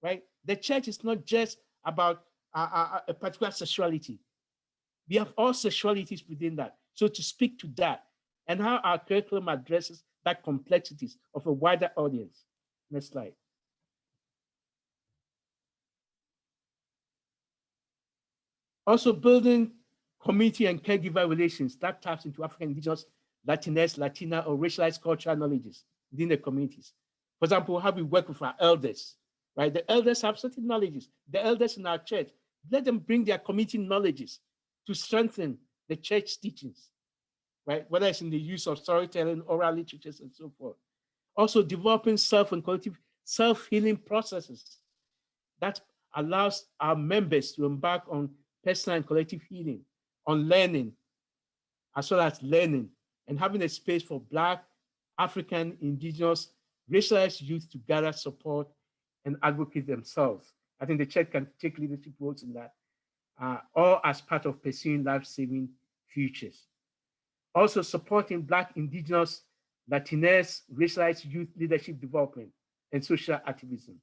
right? The church is not just about a particular sexuality. We have all sexualities within that. So to speak to that and how our curriculum addresses that complexities of a wider audience. Next slide. Also building community and caregiver relations that taps into African, Indigenous, Latinx, Latina, or racialized cultural knowledges within the communities. For example, how we work with our elders, right? The elders have certain knowledges. The elders in our church, let them bring their community knowledges to strengthen the church teachings, right? Whether it's in the use of storytelling, oral literatures, and so forth. Also developing self and collective self-healing processes that allows our members to embark on personal and collective healing, on learning, as well as learning and having a space for Black, African, Indigenous, racialized youth to gather support and advocate themselves. I think the church can take leadership roles in that, all as part of pursuing life-saving futures. Also supporting Black, Indigenous, Latinx, racialized youth leadership development and social activism.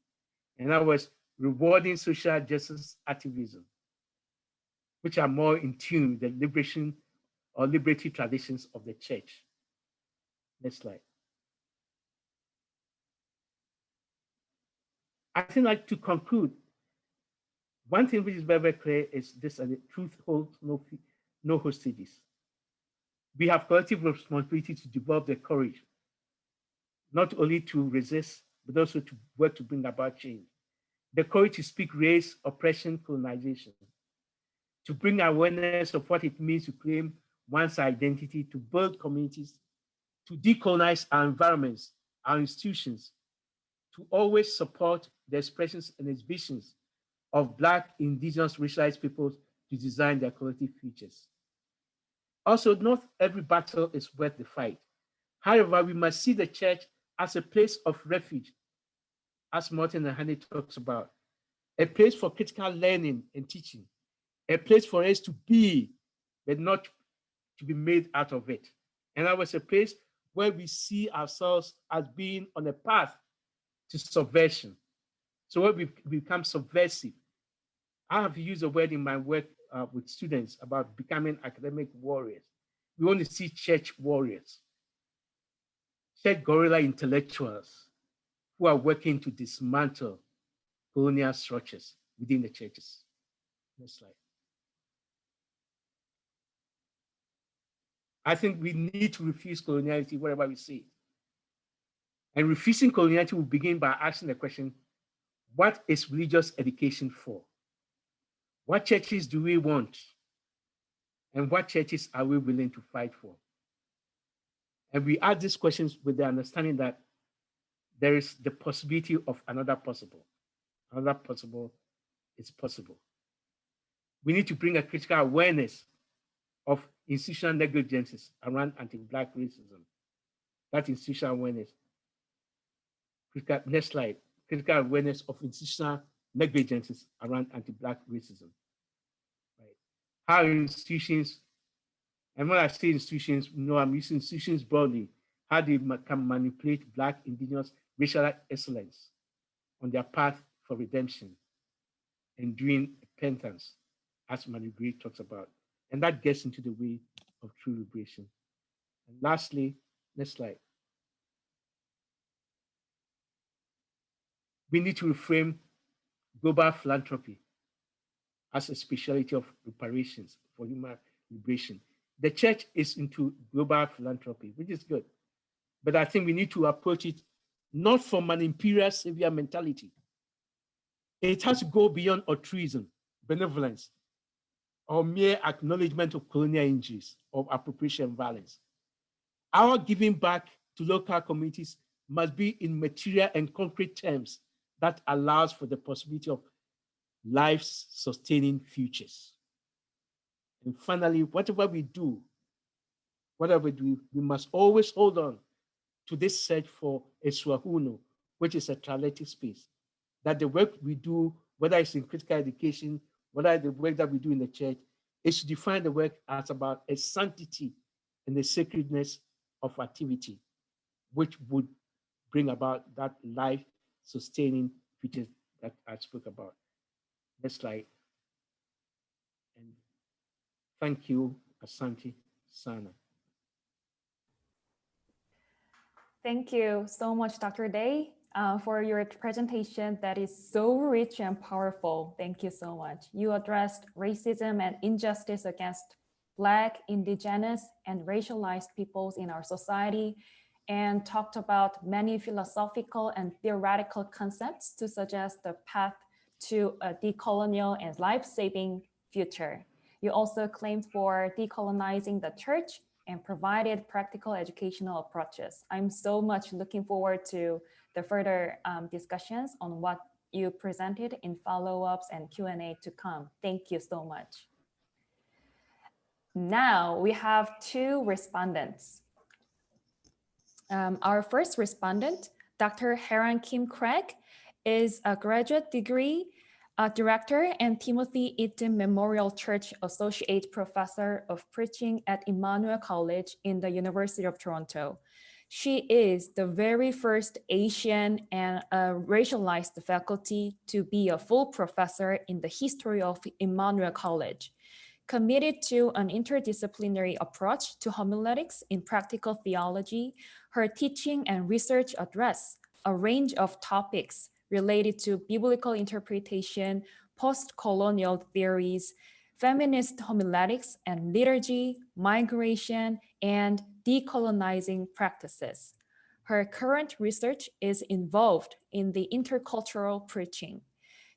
In other words, rewarding social justice activism, which are more in tune with the liberation or liberatory traditions of the church. Next slide. I think, like, to conclude, one thing which is very, very clear is this: the truth holds no hostages. We have collective responsibility to develop the courage, not only to resist, but also to work to bring about change. The courage to speak race, oppression, colonization, to bring awareness of what it means to claim one's identity, to build communities, to decolonize our environments, our institutions, to always support the expressions and exhibitions of Black, Indigenous, racialized peoples to design their collective futures. Also, not every battle is worth the fight. However, we must see the church as a place of refuge, as Martin and Hanny talks about, a place for critical learning and teaching, a place for us to be, but not to be made out of it. And that was a place where we see ourselves as being on a path to subversion. So where we become subversive. I have used a word in my work with students about becoming academic warriors. We want to see church warriors, church guerrilla intellectuals who are working to dismantle colonial structures within the churches. Next slide. I think we need to refuse coloniality wherever we see it. And refusing coloniality will begin by asking the question, what is religious education for? What churches do we want? And what churches are we willing to fight for? And we ask these questions with the understanding that there is the possibility of another possible. Another possible is possible. We need to bring a critical awareness of institutional negligences around anti-Black racism. That institutional awareness. Next slide. Critical awareness of institutional negligences around anti-Black racism. Right. How institutions, and when I say institutions, I'm using institutions broadly, how they can manipulate Black, Indigenous, racial excellence on their path for redemption and doing repentance, as Manu Gray talks about. And that gets into the way of true liberation. And lastly, next slide. We need to reframe global philanthropy as a specialty of reparations for human liberation. The church is into global philanthropy, which is good. But I think we need to approach it not from an imperial savior mentality. It has to go beyond altruism, benevolence, or mere acknowledgement of colonial injuries or appropriation violence. Our giving back to local communities must be in material and concrete terms that allows for the possibility of life's sustaining futures. And finally, whatever we do, we must always hold on to this search for a swahuno, which is a trilateral space. That the work we do, whether it's in critical education, whether the work that we do in the church, is to define the work as about a sanctity and the sacredness of activity, which would bring about that life-sustaining future that I spoke about. Next slide. And thank you, Asante Sana. Thank you so much, Dr. Day, for your presentation that is so rich and powerful. Thank you so much. You addressed racism and injustice against Black, Indigenous, and racialized peoples in our society, and talked about many philosophical and theoretical concepts to suggest the path to a decolonial and life-saving future. You also claimed for decolonizing the church and provided practical educational approaches. I'm so much looking forward to the further discussions on what you presented in follow-ups and Q&A to come. Thank you so much. Now we have two respondents. Our first respondent, Dr. Heran Kim Craig, is a graduate degree director and Timothy Eaton Memorial Church Associate Professor of Preaching at Emmanuel College in the University of Toronto. She is the very first Asian and racialized faculty to be a full professor in the history of Emmanuel College. Committed to an interdisciplinary approach to homiletics in practical theology, her teaching and research address a range of topics related to biblical interpretation, post-colonial theories, feminist homiletics and liturgy, migration, and decolonizing practices. Her current research is involved in the intercultural preaching.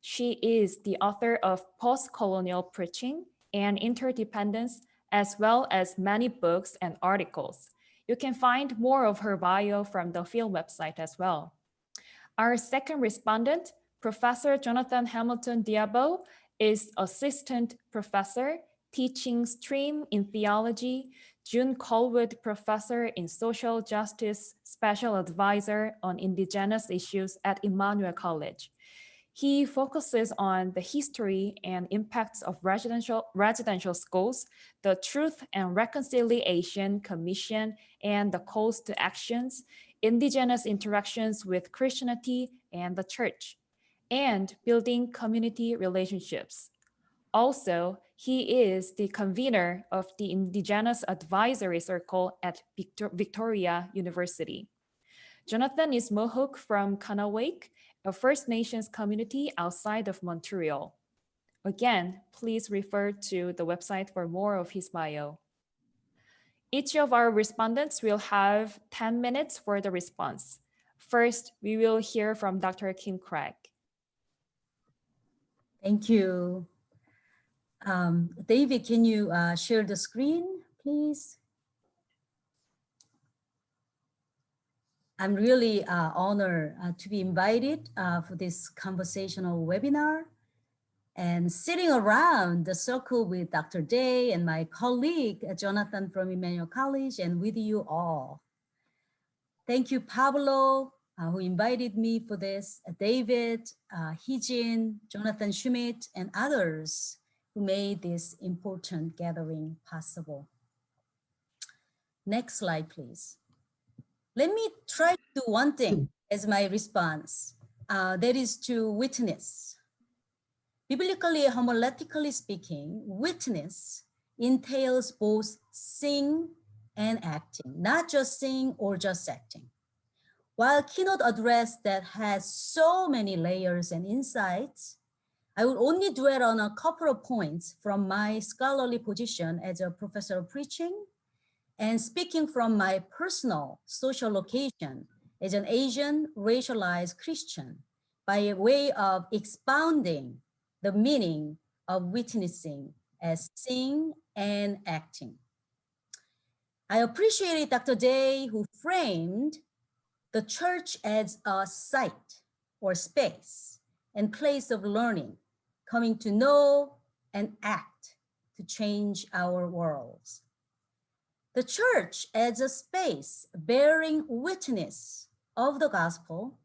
She is the author of Post-Colonial Preaching and Interdependence, as well as many books and articles. You can find more of her bio from the field website as well. Our second respondent, Professor Jonathan Hamilton Diabo, is Assistant Professor, Teaching Stream in Theology, June Colwood Professor in Social Justice, Special Advisor on Indigenous Issues at Emmanuel College. He focuses on the history and impacts of residential schools, the Truth and Reconciliation Commission and the Calls to Actions, Indigenous interactions with Christianity and the Church, and building community relationships. Also, he is the convener of the Indigenous Advisory Circle at Victoria University. Jonathan is Mohawk from Kanawake, a First Nations community outside of Montreal. Again, please refer to the website for more of his bio. Each of our respondents will have 10 minutes for the response. First, we will hear from Dr. Kim Craig. Thank you. David, can you share the screen, please? I'm really honored to be invited for this conversational webinar and sitting around the circle with Dr. Day and my colleague, Jonathan from Emmanuel College, and with you all. Thank you, Pablo, who invited me for this, David, Hijin, Jonathan Schmidt, and others who made this important gathering possible. Next slide, please. Let me try to do one thing as my response, that is to witness. Biblically, homiletically speaking, witness entails both seeing and acting, not just seeing or just acting. While keynote address that has so many layers and insights, I will only dwell on a couple of points from my scholarly position as a professor of preaching and speaking from my personal social location as an Asian racialized Christian by way of expounding the meaning of witnessing as seeing and acting. I appreciated Dr. Day, who framed the church as a site or space and place of learning, coming to know and act to change our worlds. The church as a space bearing witness of the gospel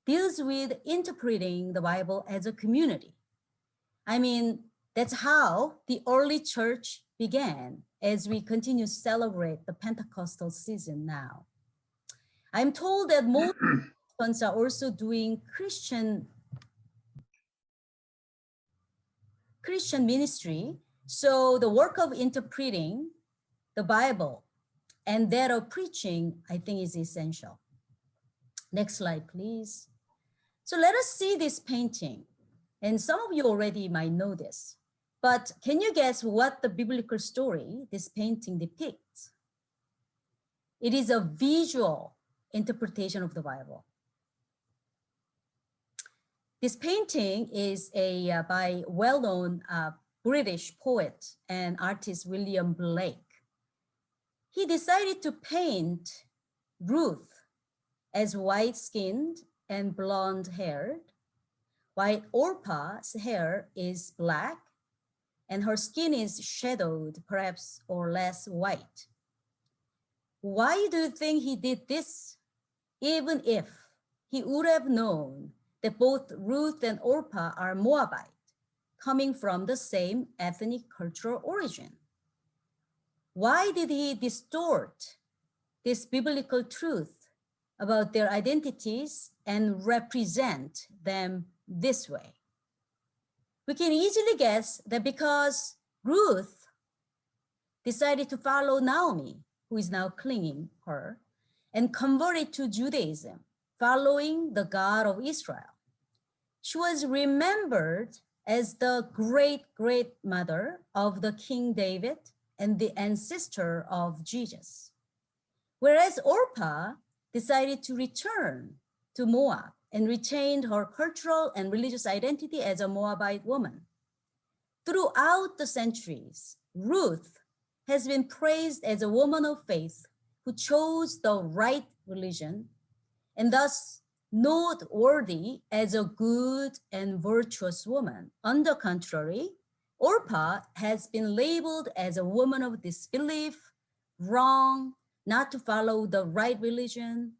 deals with interpreting the Bible as a community. I mean, that's how the early church began as we continue to celebrate the Pentecostal season now. I'm told that most Christians are also doing Christian ministry, so the work of interpreting the Bible and that of preaching, I think, is essential. Next slide, please. So let us see this painting. And some of you already might know this, but can you guess what the biblical story this painting depicts? It is a visual interpretation of the Bible. This painting is by well-known British poet and artist William Blake. He decided to paint Ruth as white-skinned and blonde-haired, while Orpah's hair is black, and her skin is shadowed, perhaps, or less white. Why do you think he did this? Even if he would have known that both Ruth and Orpah are Moabite, coming from the same ethnic cultural origin. Why did he distort this biblical truth about their identities and represent them this way? We can easily guess that because Ruth decided to follow Naomi, who is now clinging her, and converted to Judaism, following the God of Israel. She was remembered as the great-great-mother of the King David and the ancestor of Jesus. Whereas Orpah decided to return to Moab and retained her cultural and religious identity as a Moabite woman. Throughout the centuries, Ruth has been praised as a woman of faith who chose the right religion and thus noteworthy as a good and virtuous woman. On the contrary, Orpah has been labeled as a woman of disbelief, wrong, not to follow the right religion,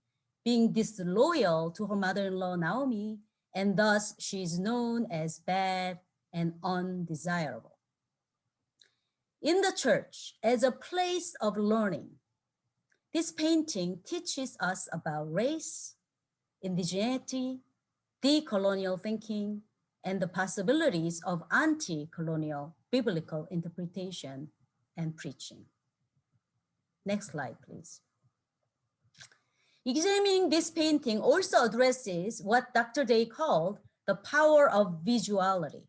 being disloyal to her mother-in-law Naomi, and thus she is known as bad and undesirable. In the church, as a place of learning, this painting teaches us about race, indigeneity, decolonial thinking, and the possibilities of anti-colonial biblical interpretation and preaching. Next slide, please. Examining this painting also addresses what Dr. Day called the power of visuality,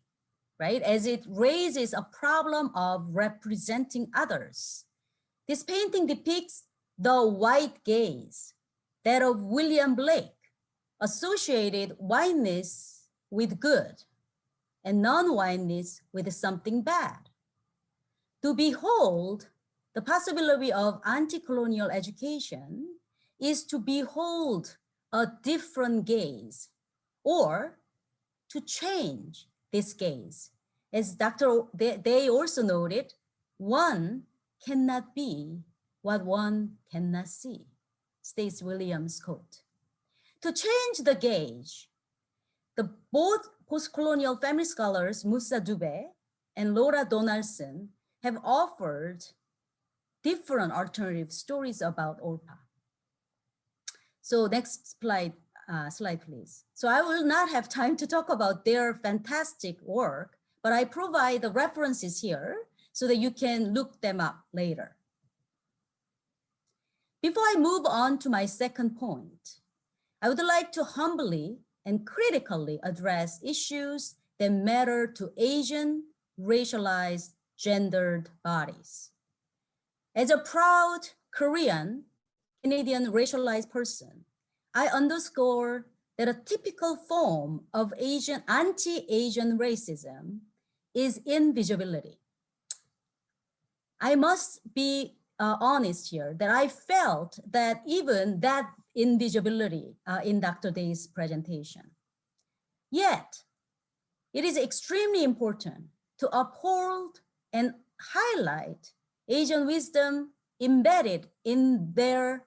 right? As it raises a problem of representing others. This painting depicts the white gaze, that of William Blake, associated whiteness with good and non-whiteness with something bad. To behold the possibility of anti-colonial education is to behold a different gaze or to change this gaze. As Dr. Day also noted, one cannot be what one cannot see, states Williams' quote. To change the gaze, both post-colonial family scholars Moussa Dubé and Laura Donaldson have offered different alternative stories about Orpah. So next slide, please. So I will not have time to talk about their fantastic work, but I provide the references here so that you can look them up later. Before I move on to my second point, I would like to humbly and critically address issues that matter to Asian, racialized, gendered bodies. As a proud Korean, Canadian racialized person, I underscore that a typical form of anti-Asian racism is invisibility. I must be honest here that I felt that even that invisibility in Dr. Day's presentation. Yet, it is extremely important to uphold and highlight Asian wisdom embedded in their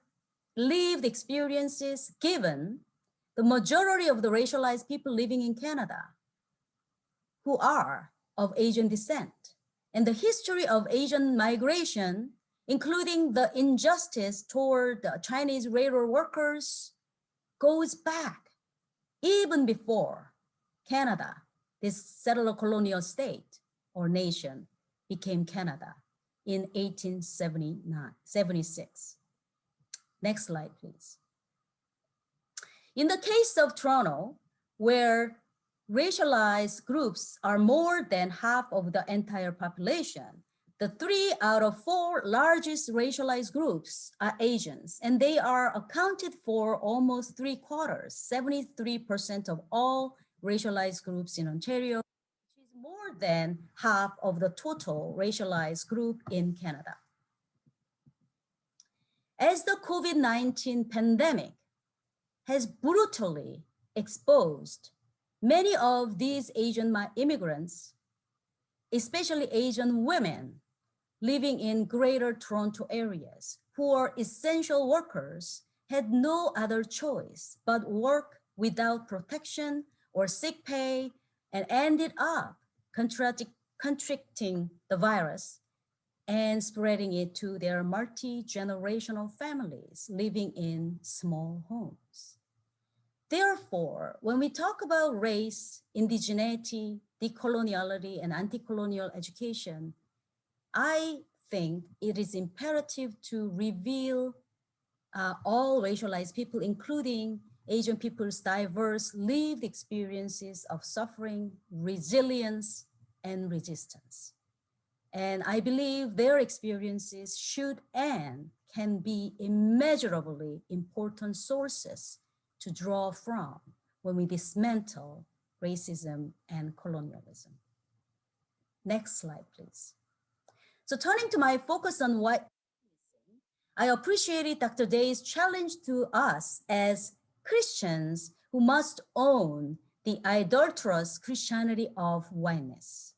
lived experiences, given the majority of the racialized people living in Canada who are of Asian descent, and the history of Asian migration, including the injustice toward the Chinese railroad workers, goes back even before Canada, this settler colonial state or nation, became Canada in 1876. Next slide, please. In the case of Toronto, where racialized groups are more than half of the entire population, the 3 out of 4 largest racialized groups are Asians, and they are accounted for almost 3/4, 73% of all racialized groups in Ontario, which is more than half of the total racialized group in Canada. As the COVID-19 pandemic has brutally exposed many of these Asian immigrants, especially Asian women living in greater Toronto areas who are essential workers had no other choice but work without protection or sick pay and ended up contracting the virus and spreading it to their multi-generational families living in small homes. Therefore, when we talk about race, indigeneity, decoloniality, and anti-colonial education, I think it is imperative to reveal all racialized people, including Asian people's diverse lived experiences of suffering, resilience, and resistance. And I believe their experiences should and can be immeasurably important sources to draw from when we dismantle racism and colonialism. Next slide, please. So turning to my focus on white, I appreciated Dr. Day's challenge to us as Christians who must own the idolatrous Christianity of whiteness.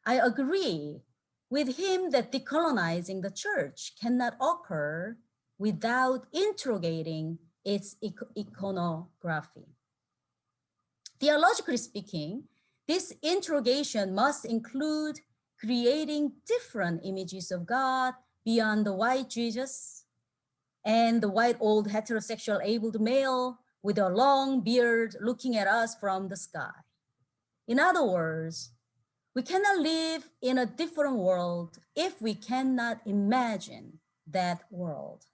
I agree with him that decolonizing the church cannot occur without interrogating its iconography. Theologically speaking, this interrogation must include creating different images of God beyond the white Jesus and the white old heterosexual abled male with a long beard looking at us from the sky. In other words, we cannot live in a different world if we cannot imagine that world.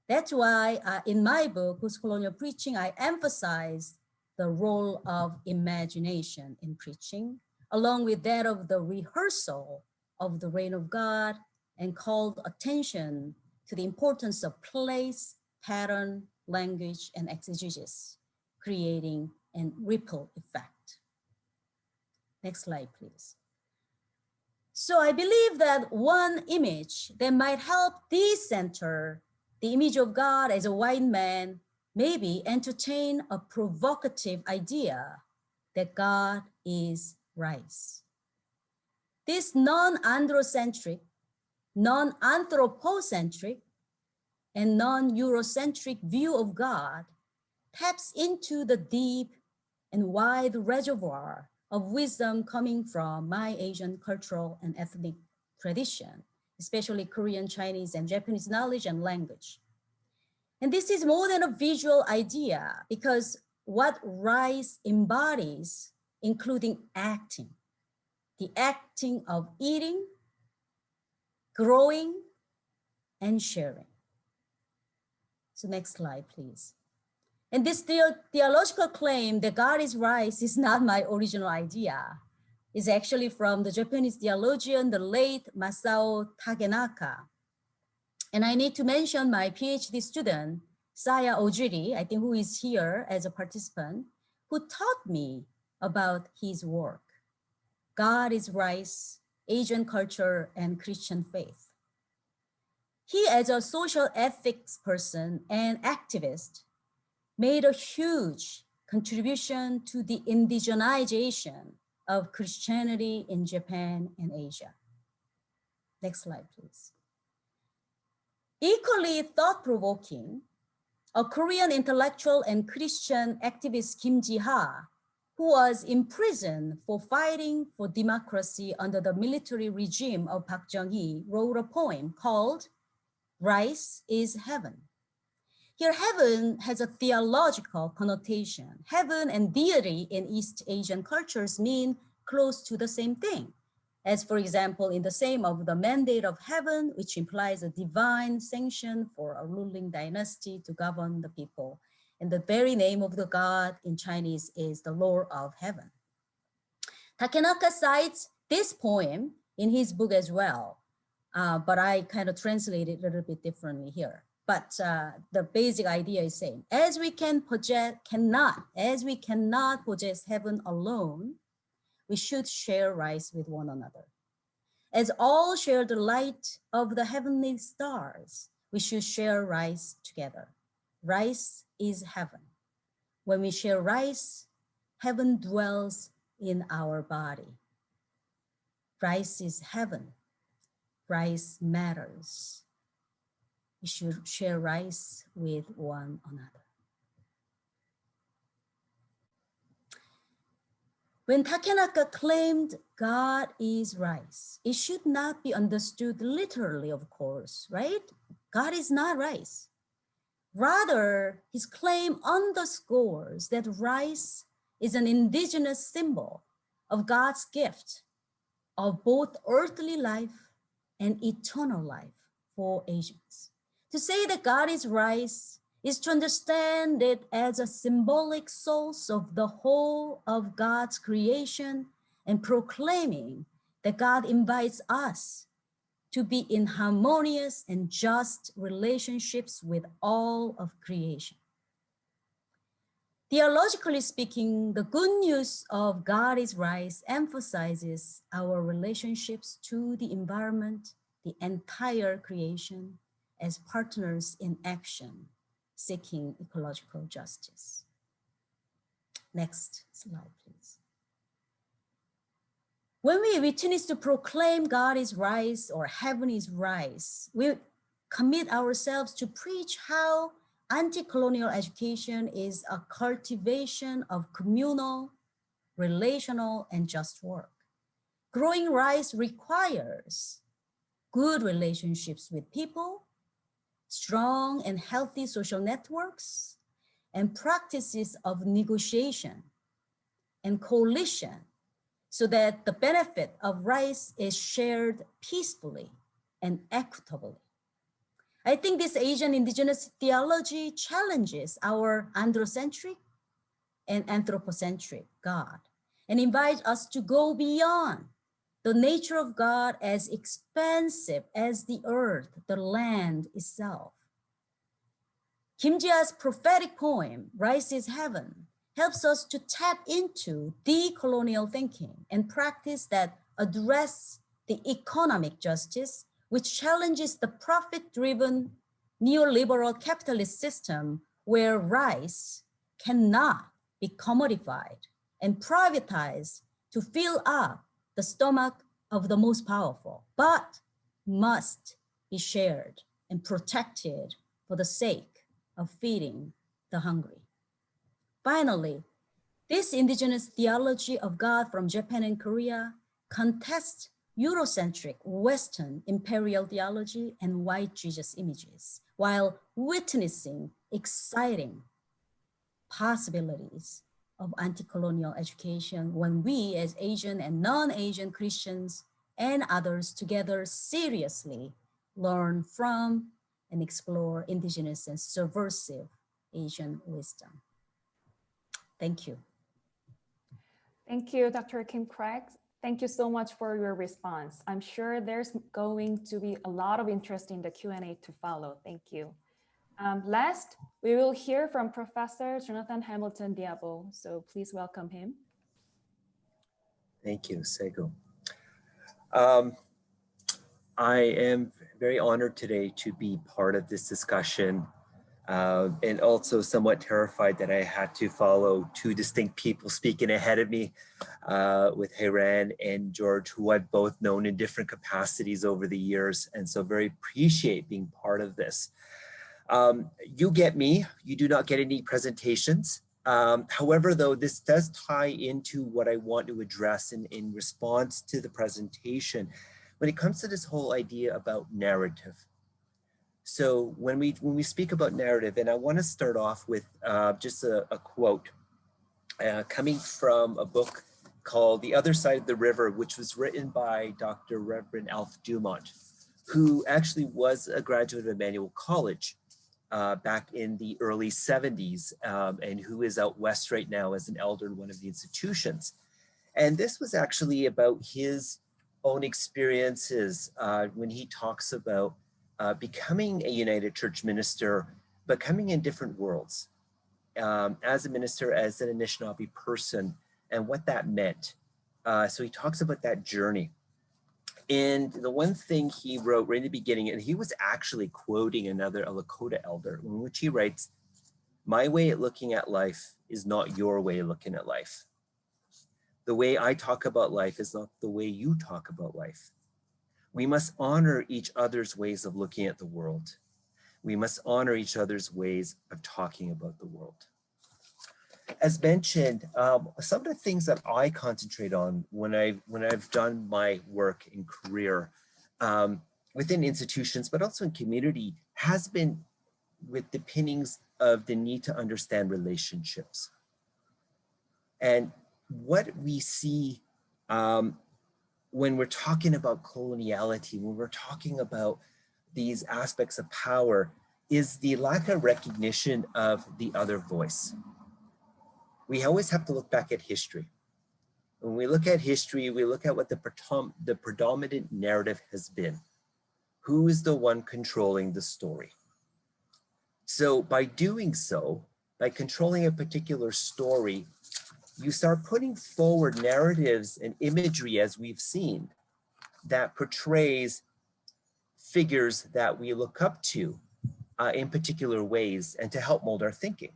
That's why in my book, Post-Colonial Preaching, I emphasize the role of imagination in preaching, along with that of the rehearsal of the reign of God, and called attention to the importance of place, pattern, language, and exegesis, creating a ripple effect. Next slide, please. So I believe that one image that might help decenter the image of God as a white man, maybe entertain a provocative idea that God is rice. This non-androcentric, non-anthropocentric, and non-Eurocentric view of God taps into the deep and wide reservoir of wisdom coming from my Asian cultural and ethnic tradition, especially Korean, Chinese, and Japanese knowledge and language. And this is more than a visual idea because what rice embodies, including acting, the acting of eating, growing, and sharing. So next slide, please. And this theological claim that God is rice is not my original idea. It's actually from the Japanese theologian, the late Masao Takenaka. And I need to mention my PhD student, Saya Ojiri, I think who is here as a participant, who taught me about his work. God is rice, Asian culture, and Christian faith. He, as a social ethics person and activist, made a huge contribution to the indigenization of Christianity in Japan and Asia. Next slide, please. Equally thought-provoking, a Korean intellectual and Christian activist, Kim Ji-ha, who was imprisoned for fighting for democracy under the military regime of Park Chung-hee, wrote a poem called Rice is Heaven. Here, heaven has a theological connotation. Heaven and deity in East Asian cultures mean close to the same thing. As for example, in the same of the mandate of heaven, which implies a divine sanction for a ruling dynasty to govern the people. And the very name of the God in Chinese is the Lord of Heaven. Takenaka cites this poem in his book as well, but I kind of translate it a little bit differently here. But the basic idea is same. As we cannot possess heaven alone, we should share rice with one another. As all share the light of the heavenly stars, we should share rice together. Rice is heaven. When we share rice, heaven dwells in our body. Rice is heaven. Rice matters. We should share rice with one another. When Takenaka claimed God is rice, it should not be understood literally, of course, right? God is not rice. Rather, his claim underscores that rice is an indigenous symbol of God's gift of both earthly life and eternal life for Asians. To say that God is rice is to understand it as a symbolic source of the whole of God's creation and proclaiming that God invites us to be in harmonious and just relationships with all of creation. Theologically speaking, the good news of God is rice emphasizes our relationships to the environment, the entire creation, as partners in action, seeking ecological justice. Next slide, please. When we witness to proclaim God is rice or heaven is rice, we commit ourselves to preach how anti-colonial education is a cultivation of communal, relational, and just work. Growing rice requires good relationships with people, strong and healthy social networks, and practices of negotiation and coalition so that the benefit of rice is shared peacefully and equitably. I think this Asian indigenous theology challenges our androcentric and anthropocentric God and invites us to go beyond the nature of God as expansive as the earth, the land itself. Kim Jia's prophetic poem, Rice is Heaven, helps us to tap into decolonial thinking and practice that address the economic justice, which challenges the profit-driven neoliberal capitalist system where rice cannot be commodified and privatized to fill up the stomach of the most powerful, but must be shared and protected for the sake of feeding the hungry. Finally, this indigenous theology of God from Japan and Korea contests Eurocentric Western imperial theology and white Jesus images, while witnessing exciting possibilities of anti-colonial education when we as Asian and non-Asian Christians and others together seriously learn from and explore indigenous and subversive Asian wisdom. Thank you. Thank you, Dr. Kim Craig. Thank you so much for your response. I'm sure there's going to be a lot of interest in the Q&A to follow. Thank you. Last, we will hear from Professor Jonathan Hamilton Diabo. So please welcome him. Thank you, Sego. I am very honored today to be part of this discussion and also somewhat terrified that I had to follow two distinct people speaking ahead of me with Heiran and George, who I've both known in different capacities over the years. And so very appreciate being part of this. You get me, you do not get any presentations. However, though, this does tie into what I want to address in response to the presentation when it comes to this whole idea about narrative. So when we speak about narrative, and I want to start off with just a quote coming from a book called The Other Side of the River, which was written by Dr. Reverend Alf Dumont, who actually was a graduate of Emmanuel College back in the early 70s, and who is out west right now as an elder in one of the institutions. And this was actually about his own experiences when he talks about becoming a United Church minister, but coming in different worlds as a minister, as an Anishinaabe person, and what that meant. So he talks about that journey. And the one thing he wrote right in the beginning, and he was actually quoting another Lakota elder, in which he writes, "My way of looking at life is not your way of looking at life. The way I talk about life is not the way you talk about life. We must honor each other's ways of looking at the world. We must honor each other's ways of talking about the world. As mentioned, some of the things that I concentrate on when I've done my work in career within institutions, but also in community, has been with the pinnings of the need to understand relationships. And what we see when we're talking about coloniality, when we're talking about these aspects of power, is the lack of recognition of the other voice. We always have to look back at history. When we look at history, we look at what the predominant narrative has been. Who is the one controlling the story? So by doing so, by controlling a particular story, you start putting forward narratives and imagery, as we've seen, that portrays figures that we look up to in particular ways and to help mold our thinking.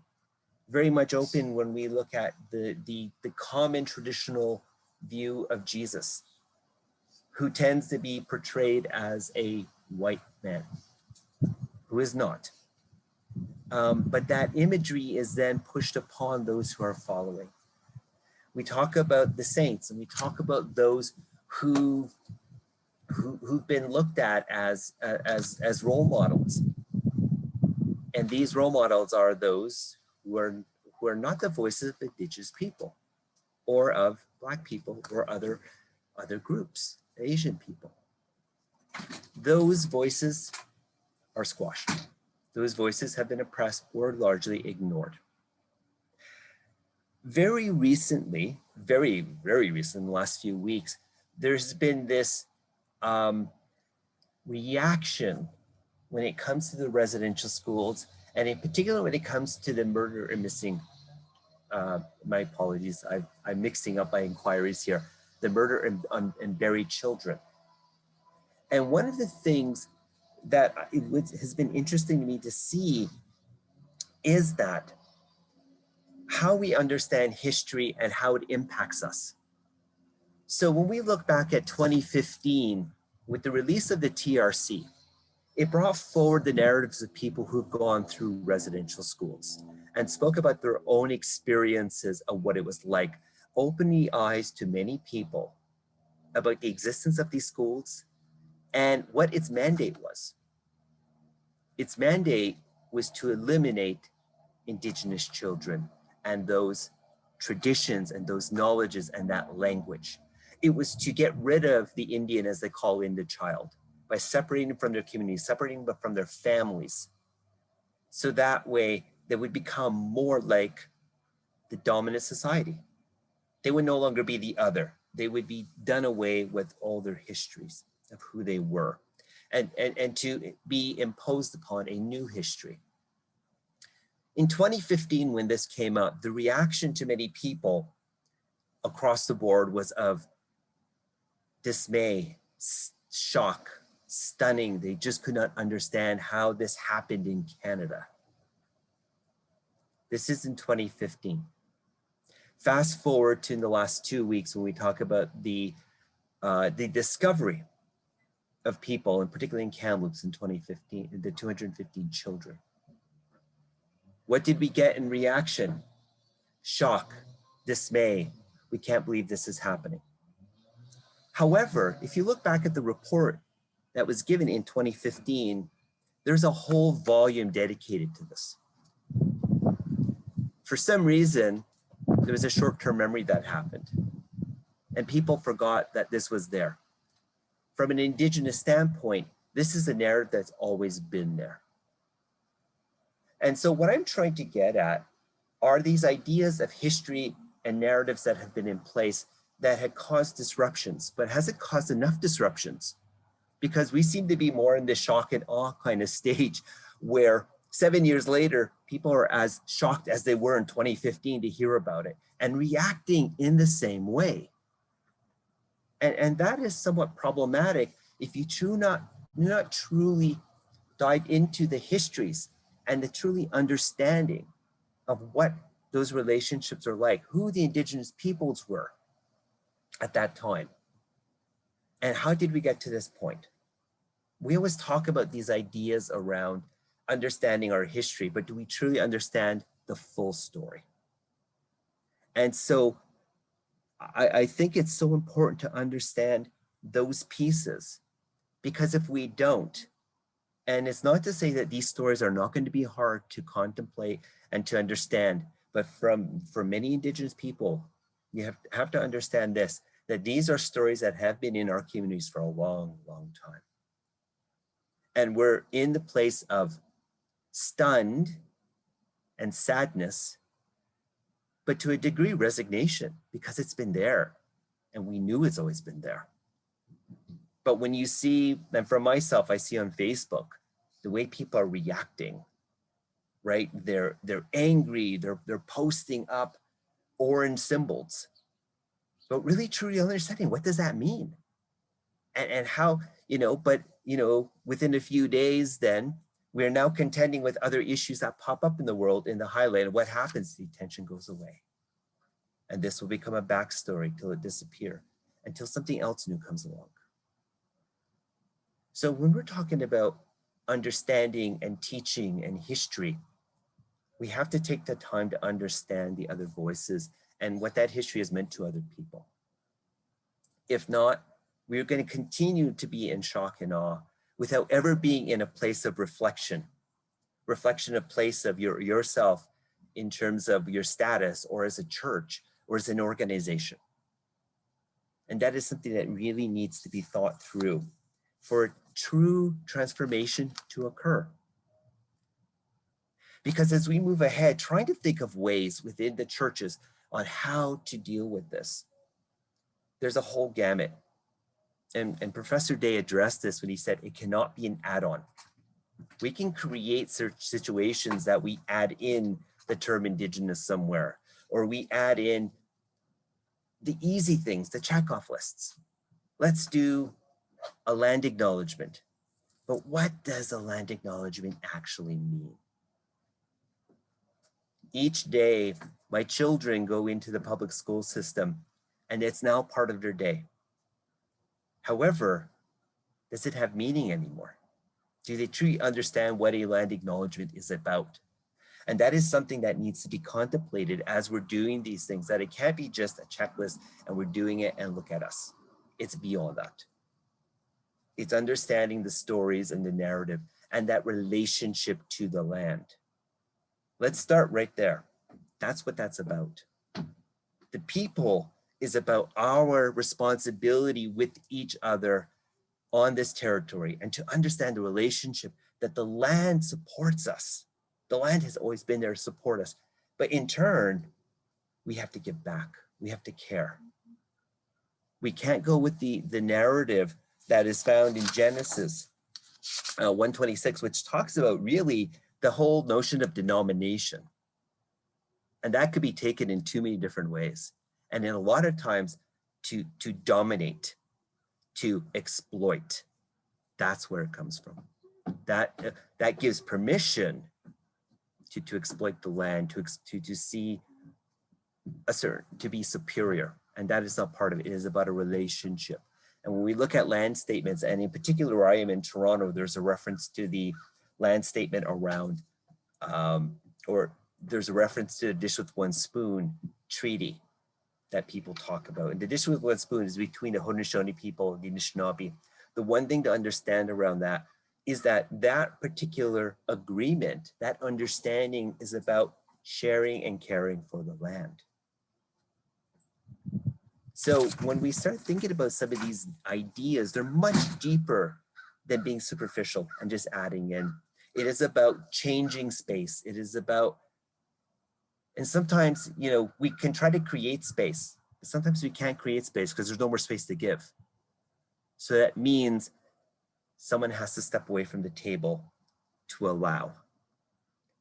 Very much open when we look at the common traditional view of Jesus, who tends to be portrayed as a white man, who is not. But that imagery is then pushed upon those who are following. We talk about the saints, and we talk about those who've been looked at as role models. And these role models are those who are not the voices of Indigenous people, or of Black people, or other groups, Asian people. Those voices are squashed. Those voices have been oppressed or largely ignored. Very recently, very recent, in the last few weeks, there's been this reaction when it comes to the residential schools, and in particular when it comes to the murder and missing, my apologies, I'm mixing up my inquiries here, the murder and buried children. And one of the things that has been interesting to me to see is that how we understand history and how it impacts us. So when we look back at 2015, with the release of the TRC, it brought forward the narratives of people who've gone through residential schools and spoke about their own experiences of what it was like, opening the eyes to many people about the existence of these schools and what its mandate was. Its mandate was to eliminate Indigenous children and those traditions and those knowledges and that language. It was to get rid of the Indian, as they call in, the child, by separating them from their communities, separating them from their families. So that way they would become more like the dominant society. They would no longer be the other. They would be done away with all their histories of who they were, and to be imposed upon a new history. In 2015, when this came up, the reaction to many people across the board was of dismay, shock, stunning. They just could not understand how this happened in Canada. This is in 2015. Fast forward to in the last 2 weeks when we talk about the discovery of people, and particularly in Kamloops in 2015, the 215 children. What did we get in reaction? Shock, dismay. We can't believe this is happening. However, if you look back at the report that was given in 2015, there's a whole volume dedicated to this. For some reason, there was a short-term memory that happened, and people forgot that this was there. From an Indigenous standpoint, this is a narrative that's always been there. And so what I'm trying to get at are these ideas of history and narratives that have been in place that had caused disruptions, but has it caused enough disruptions? Because we seem to be more in the shock and awe kind of stage where 7 years later, people are as shocked as they were in 2015 to hear about it and reacting in the same way. And that is somewhat problematic if you do not truly dive into the histories and the truly understanding of what those relationships are like, who the Indigenous peoples were, at that time. And how did we get to this point? We always talk about these ideas around understanding our history, but do we truly understand the full story? And so I think it's so important to understand those pieces, because if we don't, and it's not to say that these stories are not going to be hard to contemplate and to understand, but for many Indigenous people, you have to understand this, that these are stories that have been in our communities for a long, long time. And we're in the place of stunned and sadness, but to a degree resignation, because it's been there and we knew it's always been there. But when you see, and for myself, I see on Facebook, the way people are reacting, right? They're angry, they're posting up orange symbols, but really truly understanding what does that mean? And how, but within a few days then, we're now contending with other issues that pop up in the world in the highlight, and what happens? The attention goes away. And this will become a backstory till it disappears, until something else new comes along. So when we're talking about understanding and teaching and history, we have to take the time to understand the other voices and what that history has meant to other people. If not, we're going to continue to be in shock and awe without ever being in a place of reflection a place of yourself in terms of your status, or as a church, or as an organization. And that is something that really needs to be thought through for true transformation to occur. Because as we move ahead, trying to think of ways within the churches on how to deal with this, there's a whole gamut. And Professor Day addressed this when he said it cannot be an add-on. We can create situations that we add in the term Indigenous somewhere, or we add in the easy things, the checkoff lists. Let's do a land acknowledgement. But what does a land acknowledgement actually mean? Each day, my children go into the public school system, and it's now part of their day. However, does it have meaning anymore? Do they truly understand what a land acknowledgement is about? And that is something that needs to be contemplated as we're doing these things, that it can't be just a checklist and we're doing it and look at us. It's beyond that. It's understanding the stories and the narrative and that relationship to the land. Let's start right there. That's what that's about. The people is about our responsibility with each other on this territory, and to understand the relationship that the land supports us. The land has always been there to support us, but in turn, we have to give back. We have to care. We can't go with the narrative that is found in Genesis 1:26, which talks about really the whole notion of denomination. And that could be taken in too many different ways. And in a lot of times to dominate, to exploit. That's where it comes from. That gives permission to exploit the land, to see to be superior. And that is not part of it. It is about a relationship. And when we look at land statements, and in particular where I am in Toronto, there's a reference to the land statement around, or there's a reference to the Dish with One Spoon treaty that people talk about. And the Dish with One Spoon is between the Haudenosaunee people and the Anishinaabe. The one thing to understand around that is that that particular agreement, that understanding is about sharing and caring for the land. So when we start thinking about some of these ideas, they're much deeper than being superficial and just adding in. It is about changing space. It is about, and sometimes, we can try to create space, but sometimes we can't create space because there's no more space to give. So that means someone has to step away from the table to allow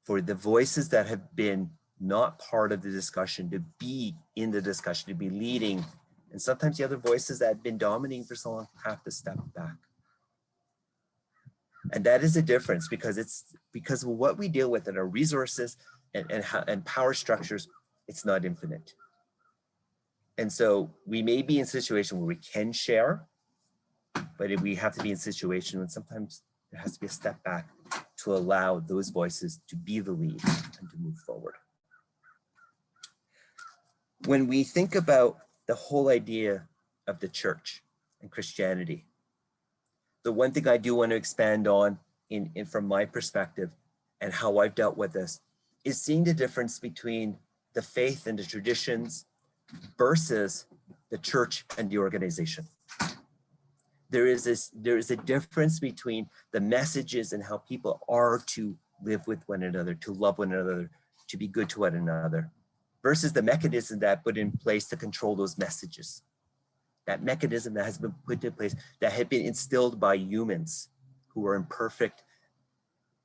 for the voices that have been not part of the discussion to be in the discussion, to be leading. And sometimes the other voices that have been dominating for so long have to step back. And that is a difference, because of what we deal with in our resources and power structures, it's not infinite. And so we may be in a situation where we can share, but we have to be in a situation when sometimes there has to be a step back to allow those voices to be the lead and to move forward. When we think about the whole idea of the church and Christianity, the one thing I do want to expand on from my perspective and how I've dealt with this is seeing the difference between the faith and the traditions versus the church and the organization. There is a difference between the messages and how people are to live with one another, to love one another, to be good to one another, versus the mechanism that put in place to control those messages. That mechanism that has been put in place, that had been instilled by humans who are imperfect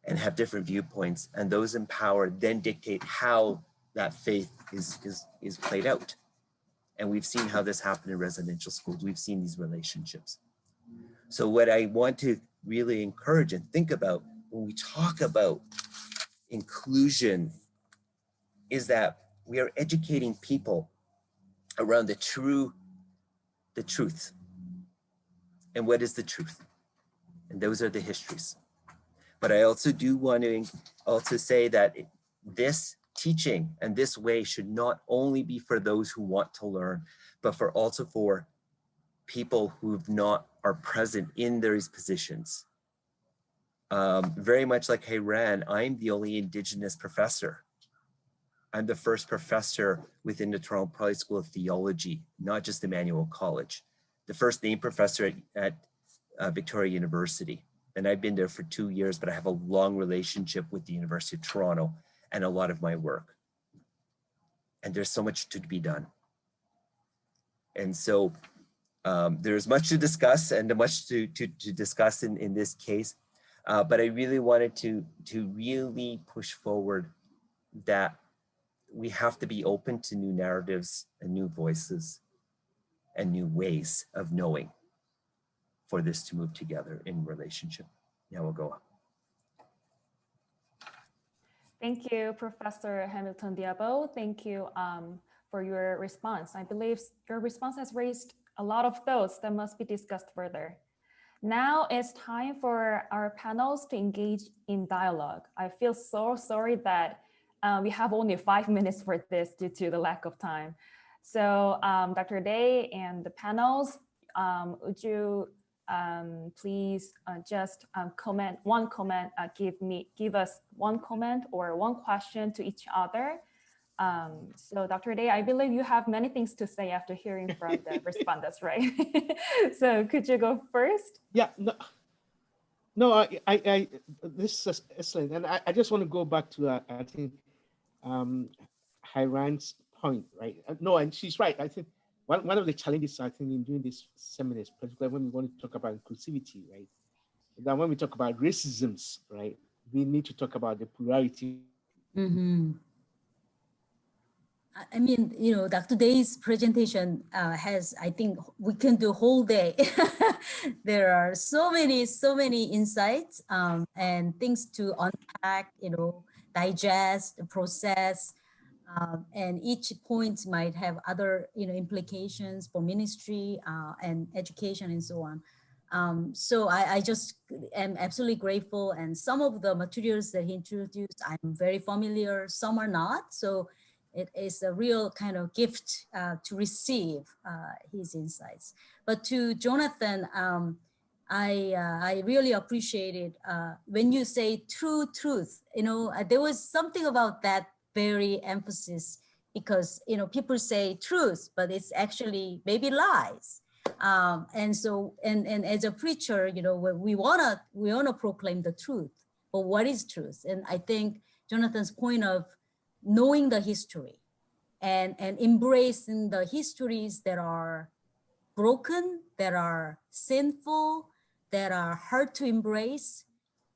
and have different viewpoints, and those in power then dictate how that faith is played out. And we've seen how this happened in residential schools. We've seen these relationships. So what I want to really encourage and think about when we talk about inclusion is that we are educating people around the truth. And what is the truth? And those are the histories. But I also do want to also say that this teaching and this way should not only be for those who want to learn, but also for people who are present in those positions. Very much like Hayran, I'm the only Indigenous professor. I'm the first professor within the Toronto Private School of Theology, not just Emmanuel College. The first named professor at Victoria University. And I've been there for 2 years, but I have a long relationship with the University of Toronto and a lot of my work. And there's so much to be done. And so there's much to discuss and much to discuss in this case. But I really wanted to really push forward that we have to be open to new narratives and new voices and new ways of knowing for this to move together in relationship. Now we'll go on. Thank you, Professor Hamilton Diabo. Thank you for your response. I believe your response has raised a lot of thoughts that must be discussed further. Now it's time for our panels to engage in dialogue. I feel so sorry that we have only 5 minutes for this due to the lack of time. So Dr. Day and the panels, would you please just comment, give us one comment or one question to each other. So Dr. Day, I believe you have many things to say after hearing from the respondents, right? So could you go first? Yeah, no, this is excellent. And I just want to go back to, I think, Hayran's point, right? No, and she's right. I think one of the challenges, I think, in doing these seminars, particularly when we want to talk about inclusivity, right? That when we talk about racisms, right, we need to talk about the plurality. Mm-hmm. I mean, you know, Dr. Day's presentation has, I think we can do a whole day. There are so many insights and things to unpack, you know, digest, process, and each point might have other, you know, implications for ministry and education and so on. So I just am absolutely grateful. And some of the materials that he introduced, I'm very familiar, some are not. So it is a real kind of gift to receive his insights. But to Jonathan, I really appreciated when you say true truth. You know, there was something about that very emphasis, because, you know, people say truth, but it's actually maybe lies. And so, and as a preacher, you know, we wanna proclaim the truth. But what is truth? And I think Jonathan's point of knowing the history and embracing the histories that are broken, that are sinful, that are hard to embrace,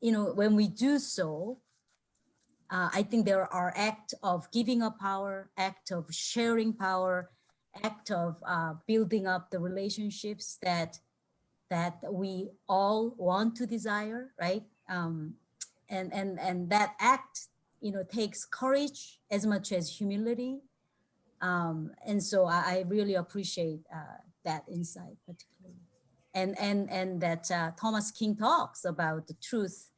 you know, when we do so, I think there are acts of giving up power, act of sharing power, act of building up the relationships that we all want to desire, right? And that act, you know, takes courage as much as humility. And so I really appreciate that insight particularly. And that Thomas King talks about the truth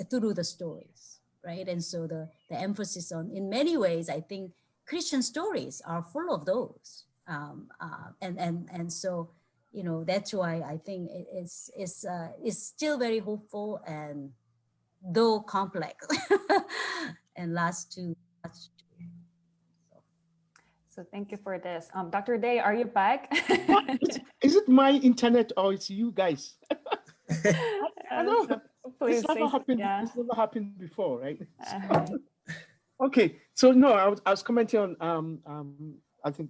through the stories, right? And so the emphasis on, in many ways, I think Christian stories are full of those. And so, you know, that's why I think it's still very hopeful, and though complex and last to. So thank you for this. Dr. Day, are you back? Is it my internet or it's you guys? I know. So please, It's never happened. yeah. It's never happened before, right? Okay, so no, I was commenting on I think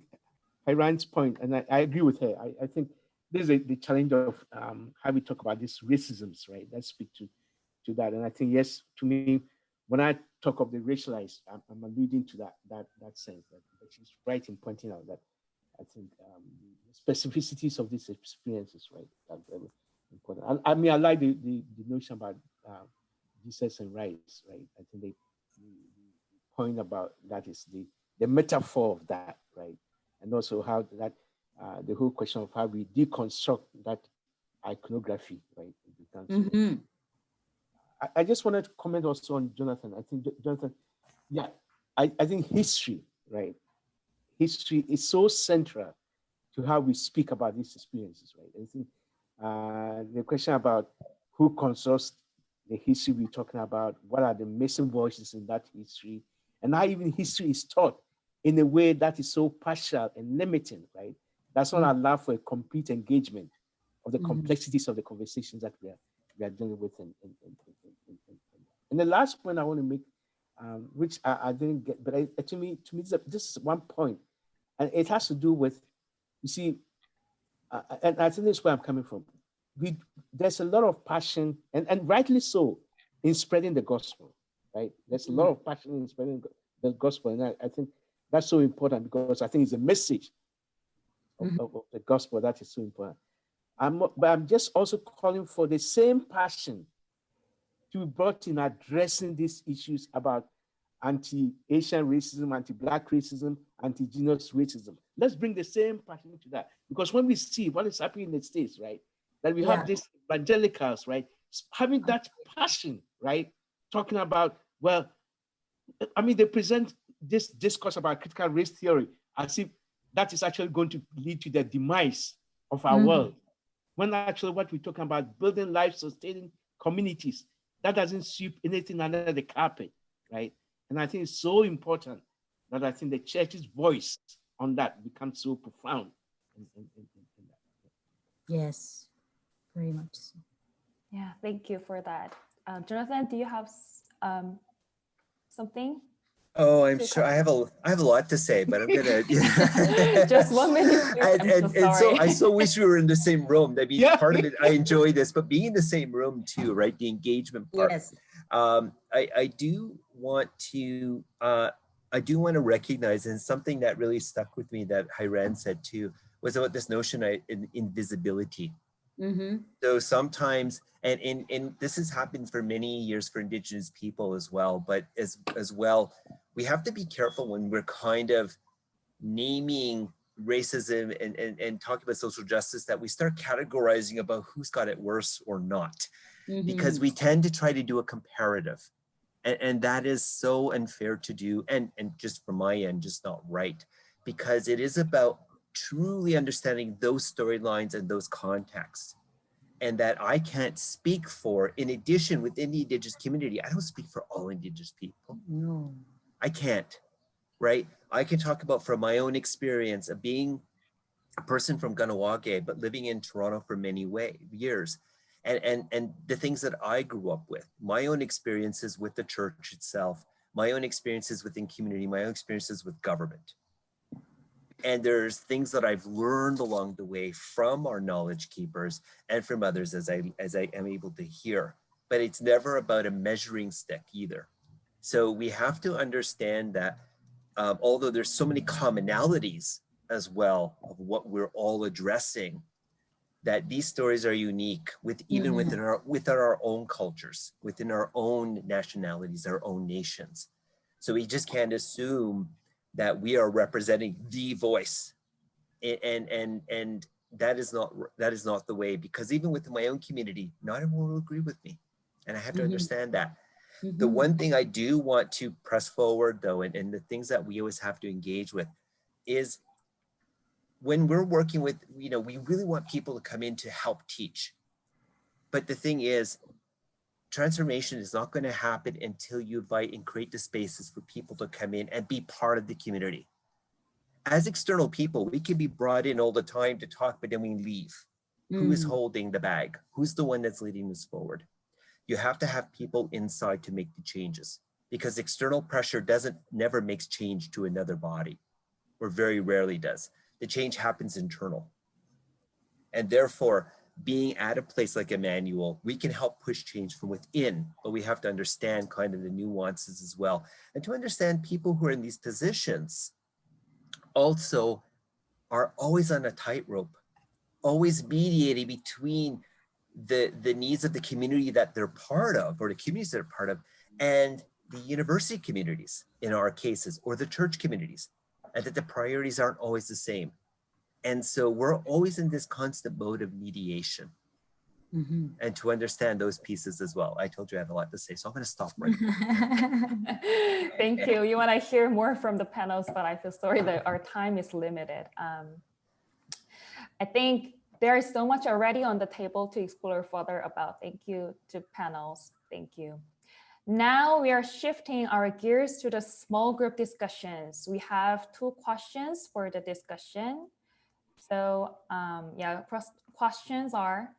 Iran's point, and I agree with her. I think there's the challenge of how we talk about these racisms, right? Let's speak to that. And I think, yes, to me, when I talk of the racialized, I'm alluding to that sense. That she's right in pointing out that I think the specificities of these experiences, right, are very important. I mean, I like the notion about Jesus and rights, right? I think the point about that is the metaphor of that, right? And also how that the whole question of how we deconstruct that iconography, right? Mm-hmm. I just wanted to comment also on Jonathan. I think Jonathan, yeah, I think history, right? History is so central to how we speak about these experiences, right? I think the question about who constructs the history we're talking about, what are the missing voices in that history, and how even history is taught in a way that is so partial and limiting, right? That's not allow for a complete engagement of the complexities of the conversations that we are dealing with. And the last point I want to make, which I didn't get, but to me, this is one point, and it has to do with, you see, and I think this is where I'm coming from. There's a lot of passion, and rightly so, in spreading the gospel, right? There's a lot of passion in spreading the gospel, and I think that's so important, because I think it's a message of the gospel that is so important. But I'm just also calling for the same passion to be brought in addressing these issues about anti-Asian racism, anti-Black racism, anti-Indigenous racism. Let's bring the same passion to that. Because when we see what is happening in the States, right, that we have these evangelicals, right, having that passion, right, talking about, well, I mean, they present this discourse about critical race theory as if that is actually going to lead to the demise of our world. When actually what we're talking about, building life-sustaining communities, that doesn't sweep anything under the carpet, right? And I think it's so important that I think the church's voice on that becomes so profound. In that. Yes, very much so. Yeah, thank you for that. Jonathan, do you have something? Oh, I'm sure I have a lot to say, but I'm gonna just 1 minute. And so I so wish we were in the same room. That'd be part of it. I enjoy this, but being in the same room too, right? The engagement part. Yes. I do want to recognize, and something that really stuck with me that Hiran said too was about this notion of invisibility. So sometimes, and this has happened for many years for Indigenous people as well, but as well, we have to be careful when we're kind of naming racism and talking about social justice, that we start categorizing about who's got it worse or not, because we tend to try to do a comparative. And that is so unfair to do, and just from my end, just not right, because it is about truly understanding those storylines and those contexts. And that I can't speak for, in addition, within the Indigenous community, I don't speak for all Indigenous people. No. I can't, right? I can talk about from my own experience of being a person from Ganawage, but living in Toronto for many years. And the things that I grew up with, my own experiences with the church itself, my own experiences within community, my own experiences with government. And there's things that I've learned along the way from our knowledge keepers and from others as I am able to hear. But it's never about a measuring stick either. So we have to understand that although there's so many commonalities as well of what we're all addressing, that these stories are unique even within our own cultures, within our own nationalities, our own nations. So we just can't assume that we are representing the voice. And that is not the way, because even within my own community, not everyone will agree with me. And I have to understand that. The one thing I do want to press forward though, and the things that we always have to engage with is when we're working with, we really want people to come in to help teach. But the thing is, transformation is not going to happen until you invite and create the spaces for people to come in and be part of the community. As external people, we can be brought in all the time to talk, but then we leave. Who is holding the bag? Who's the one that's leading this forward? You have to have people inside to make the changes, because external pressure never makes change to another body, or very rarely does. The change happens internal. And therefore, being at a place like Emmanuel, we can help push change from within, but we have to understand kind of the nuances as well. And to understand people who are in these positions also are always on a tightrope, always mediating between the needs of the community that they're part of, or the communities that are part of, and the university communities in our cases, or the church communities, and that the priorities aren't always the same. And so we're always in this constant mode of mediation. And to understand those pieces as well. I told you I had a lot to say, so I'm going to stop right now. Thank you. You want to hear more from the panels, but I feel sorry that our time is limited. I think there is so much already on the table to explore further about. Thank you to panels. Thank you. Now we are shifting our gears to the small group discussions. We have 2 questions for the discussion. So questions are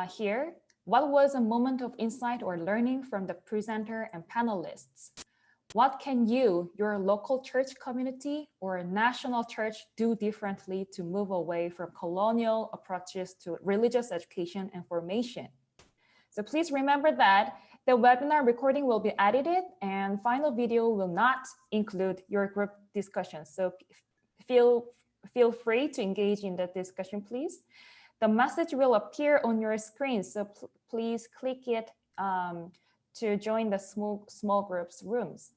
here. What was a moment of insight or learning from the presenter and panelists? What can you, your local church community or national church do differently to move away from colonial approaches to religious education and formation? So please remember that the webinar recording will be edited and final video will not include your group discussion. So feel free to engage in the discussion, please. The message will appear on your screen, so please click it to join the small groups rooms.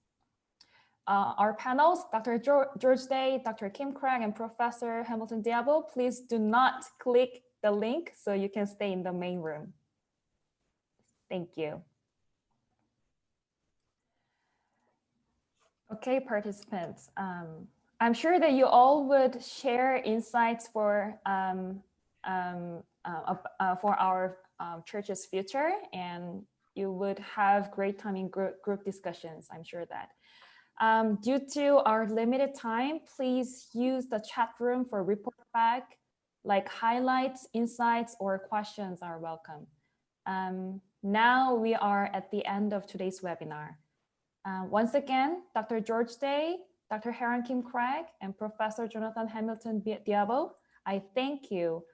Our panels, Dr. George Day, Dr. Kim Craig, and Professor Hamilton Diabo, please do not click the link so you can stay in the main room. Thank you. Okay, participants. I'm sure that you all would share insights for our church's future, and you would have great time in group discussions, I'm sure that. Due to our limited time, please use the chat room for report back, like highlights, insights, or questions are welcome. Now we are at the end of today's webinar. Once again, Dr. George Day, Dr. Heron Kim Craig, and Professor Jonathan Hamilton Diabo, I thank you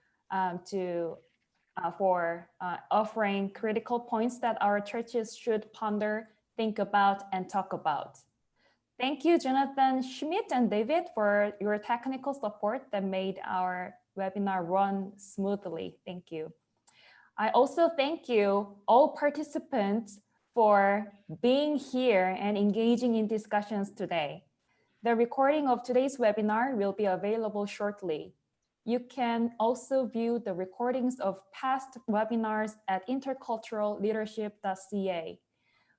for offering critical points that our churches should ponder, think about, and talk about. Thank you, Jonathan Schmidt and David, for your technical support that made our webinar run smoothly. Thank you. I also thank you, all participants, for being here and engaging in discussions today. The recording of today's webinar will be available shortly. You can also view the recordings of past webinars at interculturalleadership.ca.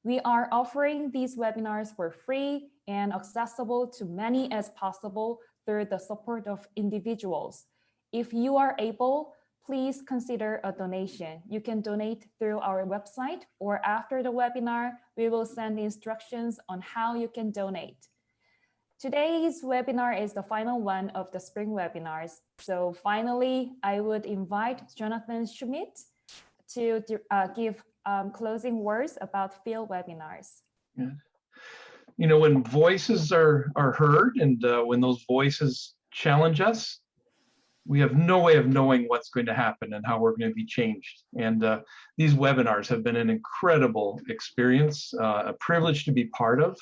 We are offering these webinars for free and accessible to many as possible through the support of individuals. If you are able, please consider a donation. You can donate through our website, or after the webinar, we will send instructions on how you can donate. Today's webinar is the final one of the spring webinars. So finally, I would invite Jonathan Schmidt to give closing words about field webinars. Yeah. You know, when voices are heard and when those voices challenge us, we have no way of knowing what's going to happen and how we're going to be changed. And these webinars have been an incredible experience, a privilege to be part of.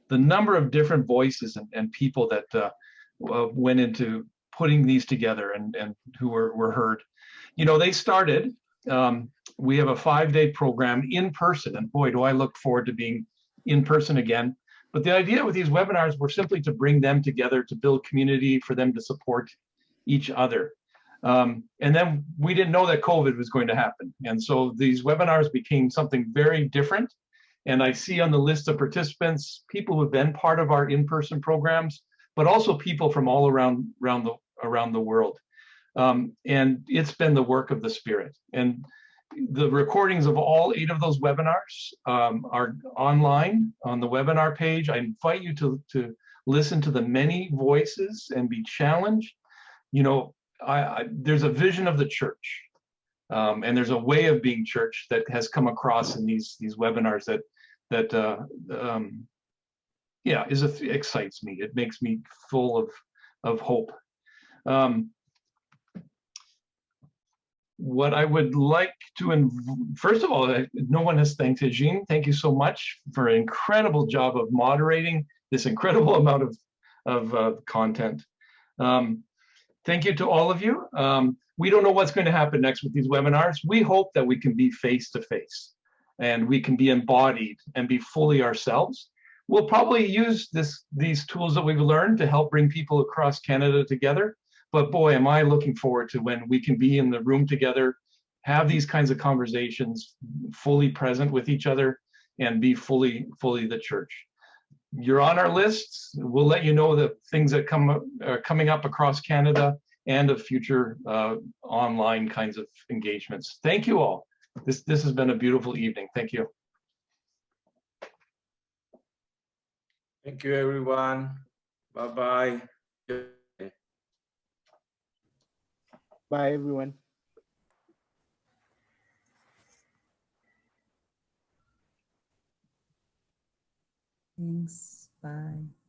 The number of different voices and people that went into putting these together and who were heard. You know, they started, we have a 5-day program in person, and boy, do I look forward to being in person again. But the idea with these webinars were simply to bring them together, to build community, for them to support each other. And then we didn't know that COVID was going to happen. And so these webinars became something very different. And I see on the list of participants, people who've been part of our in-person programs, but also people from all around the world. And it's been the work of the Spirit. And the recordings of all 8 of those webinars are online on the webinar page. I invite you to listen to the many voices and be challenged. You know, there's a vision of the church, and there's a way of being church that has come across in these webinars that yeah, excites me. It makes me full of hope. What I would like to, first of all, no one has thanked Hijin. Thank you so much for an incredible job of moderating this incredible amount of content. Thank you to all of you. We don't know what's going to happen next with these webinars. We hope that we can be face-to-face and we can be embodied and be fully ourselves. We'll probably use these tools that we've learned to help bring people across Canada together. But boy, am I looking forward to when we can be in the room together, have these kinds of conversations, fully present with each other, and be fully the church. You're on our list. We'll let you know the things that are coming up across Canada and of future online kinds of engagements. Thank you all. This has been a beautiful evening. Thank you. Thank you, everyone. Bye-bye. Bye, everyone. Thanks. Bye.